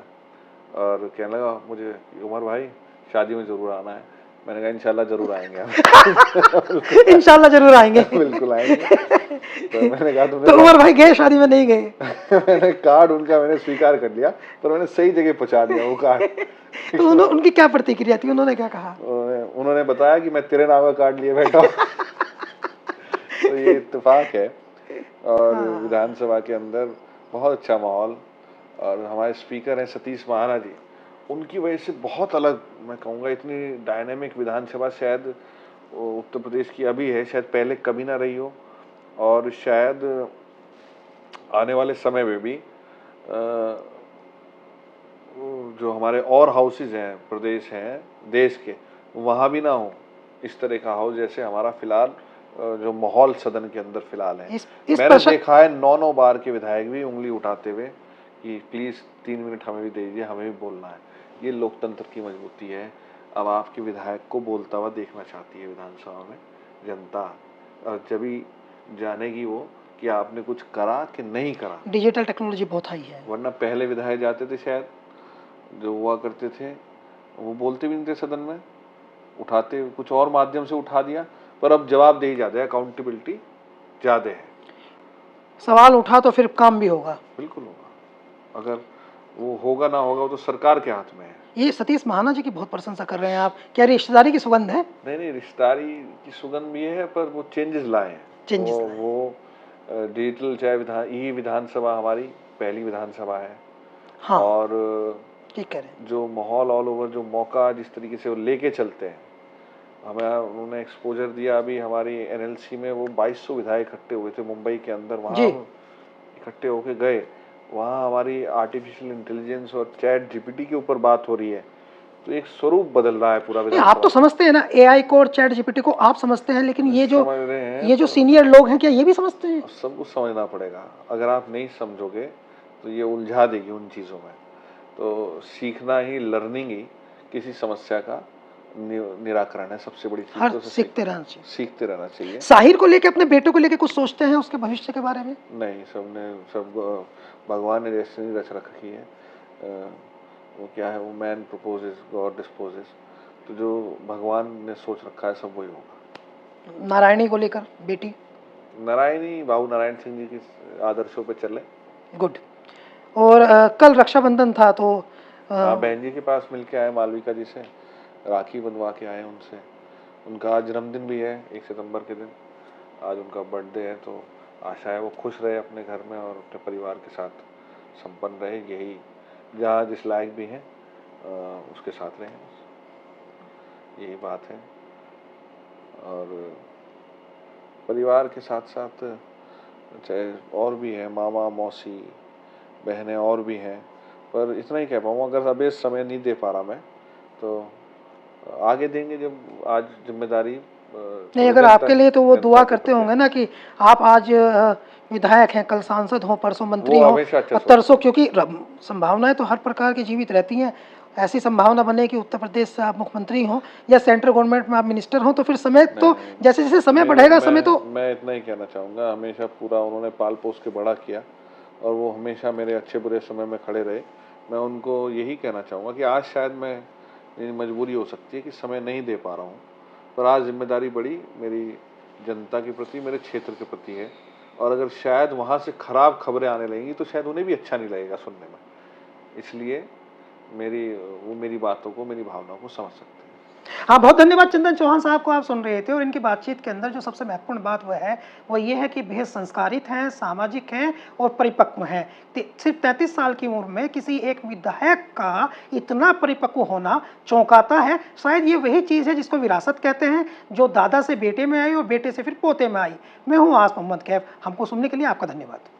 और कहने लगा मुझे, उमर भाई शादी में जरूर आना है। मैंने कहा इंशाल्लाह जरूर आएंगे हम। इंशाल्लाह जरूर आएंगे। बिल्कुल आएंगे। तो मैंने कहा तो उमर भाई गए शादी में नहीं गए? मैंने कार्ड उनका मैंने स्वीकार कर लिया, पर मैंने सही जगह पहुंचा दिया वो कार्ड। तो उनकी क्या प्रतिक्रिया थी, उन्होंने क्या कहा? उन्होंने बताया कि मैं तेरे नाम का कार्ड लिए बैठा हूँ। तो ये इत्तेफाक है। और विधानसभा के अंदर बहुत अच्छा माहौल। और हमारे स्पीकर हैं सतीश महाना जी, उनकी वजह से बहुत अलग, मैं कहूँगा इतनी डायनेमिक विधानसभा शायद उत्तर प्रदेश की अभी है, शायद पहले कभी ना रही हो। और शायद आने वाले समय में भी जो हमारे और हाउसेज हैं, प्रदेश हैं देश के, वहाँ भी ना हो इस तरह का हाउस जैसे हमारा फिलहाल जो माहौल सदन के अंदर फिलहाल है। मैंने देखा है 9 बार के विधायक भी उंगली उठाते हुए कि प्लीज 3 मिनट हमें भी दे दीजिए, हमें भी बोलना है। ये लोकतंत्र की मजबूती है। अब आपके विधायक को बोलता हुआ देखना चाहती है विधानसभा में जनता, और जब ही जानेगी वो कि आपने कुछ करा कि नहीं करा। डिजिटल टेक्नोलॉजी बहुत हाई है, वरना पहले विधायक जाते थे शायद जो हुआ करते थे, वो बोलते भी नहीं थे सदन में, उठाते कुछ और माध्यम से उठा दिया, पर अब जवाब दे ही जाते हैं, अकाउंटेबिलिटी ज़्यादा है। सवाल उठा तो फिर काम भी होगा। बिल्कुल होगा। अगर वो होगा ना होगा वो तो सरकार के हाथ में है। ये सतीश महाना जी की बहुत प्रशंसा कर रहे हैं आप, क्या रिश्तेदारी की सुगंध है? नहीं, रिश्तेदारी की सुगंध भी है, पर वो चेंजेस लाए हैं। चेंजेस लाए। वो डिजिटल चाहे ई विधानसभा हमारी पहली विधानसभा है। हाँ, और ठीक कह रहे हैं। जो माहौल ऑल ओवर, जो मौका जिस तरीके से वो लेके चलते हैं, हमें उन्होंने एक्सपोजर दिया। अभी हमारी एनएलसी में वो 2200 विधायक इकट्ठे हुए थे मुंबई के अंदर, वहाँ जी। हम इकट्ठे होके गए। वहाँ हमारी आर्टिफिशियल इंटेलिजेंस और चैट जीपीटी के ऊपर बात हो रही है, तो एक स्वरूप बदल रहा है पूरा नहीं, आप तो विधानसभा। समझते हैं ना एआई को और चैट जीपीटी को, आप समझते हैं, लेकिन समझ रहे हैं ये जो तो सीनियर लोग हैं क्या ये भी समझते हैं? सब कुछ समझना पड़ेगा। अगर आप नहीं समझोगे तो ये उलझा देगी उन चीज़ों में। तो सीखना ही, लर्निंग ही किसी समस्या का निराकरण है। सबसे बड़ी चीज़ हर तो उसे सीखते रहना चाहिए। सीखते रहना चाहिए। साहिर को लेके, अपने बेटे को लेके कुछ सोचते हैं उसके भविष्य के बारे में? नहीं, सब भगवान ने डेस्टिनी रच रखी है। वो क्या है, वो मैन प्रपोजेस गॉड डिस्पोजेस। तो जो भगवान ने सोच रखा है सब वही होगा। नारायणी को लेकर बेटी? नारायणी बाबू नारायण सिंह जी के आदर्शों पे चले। गुड। और कल रक्षाबंधन था तो हाँ, बहन जी के पास मिलके आए, मालविका जी से राखी बंधवा के आए उनसे। उनका आज जन्मदिन भी है, 1 सितंबर के दिन आज उनका बर्थडे है। तो आशा है वो खुश रहे अपने घर में और अपने परिवार के साथ संपन्न रहे। यही, जहाँ जिस लायक भी हैं उसके साथ रहें, यही बात है। और परिवार के साथ साथ चाहे और भी हैं, मामा मौसी बहनें और भी हैं, पर इतना ही कह पाऊँगा, अगर अभी समय नहीं दे पा रहा मैं तो आगे देंगे जब आज जिम्मेदारी नहीं, अगर आपके लिए तो वो दुआ करते होंगे ना कि आप आज विधायक हैं, कल सांसद हो, परसों मंत्री हो, और तरसों, क्योंकि संभावनाएं तो हर प्रकार की जीवित रहती हैं। ऐसी संभावना बने कि उत्तर प्रदेश से आप मुख्यमंत्री हो या सेंट्रल गवर्नमेंट में आप मिनिस्टर हो, तो फिर समय तो जैसे जैसे समय बढ़ेगा समय तो मैं इतना ही कहना चाहूँगा, हमेशा पूरा उन्होंने पाल पोस के बड़ा किया और वो हमेशा मेरे अच्छे बुरे समय में खड़े रहे। मैं उनको यही कहना चाहूँगा कि आज शायद मेरी मजबूरी हो सकती है कि समय नहीं दे पा रहा हूँ, पर आज जिम्मेदारी बड़ी मेरी जनता के प्रति, मेरे क्षेत्र के प्रति है। और अगर शायद वहाँ से खराब खबरें आने लगेंगी तो शायद उन्हें भी अच्छा नहीं लगेगा सुनने में। इसलिए वो मेरी बातों को, मेरी भावनाओं को समझ सकते हैं। हाँ, बहुत धन्यवाद चंदन चौहान साहब को, आप सुन रहे थे। और इनकी बातचीत के अंदर जो सबसे महत्वपूर्ण बात वो ये है कि बेहद संस्कारित हैं, सामाजिक हैं और परिपक्व हैं। सिर्फ 33 साल की उम्र में किसी एक विधायक का इतना परिपक्व होना चौंकाता है। शायद ये वही चीज़ है जिसको विरासत कहते हैं, जो दादा से बेटे में आई और बेटे से फिर पोते में आई। मैं हूँ आस मोहम्मद कैफ। हमको सुनने के लिए आपका धन्यवाद।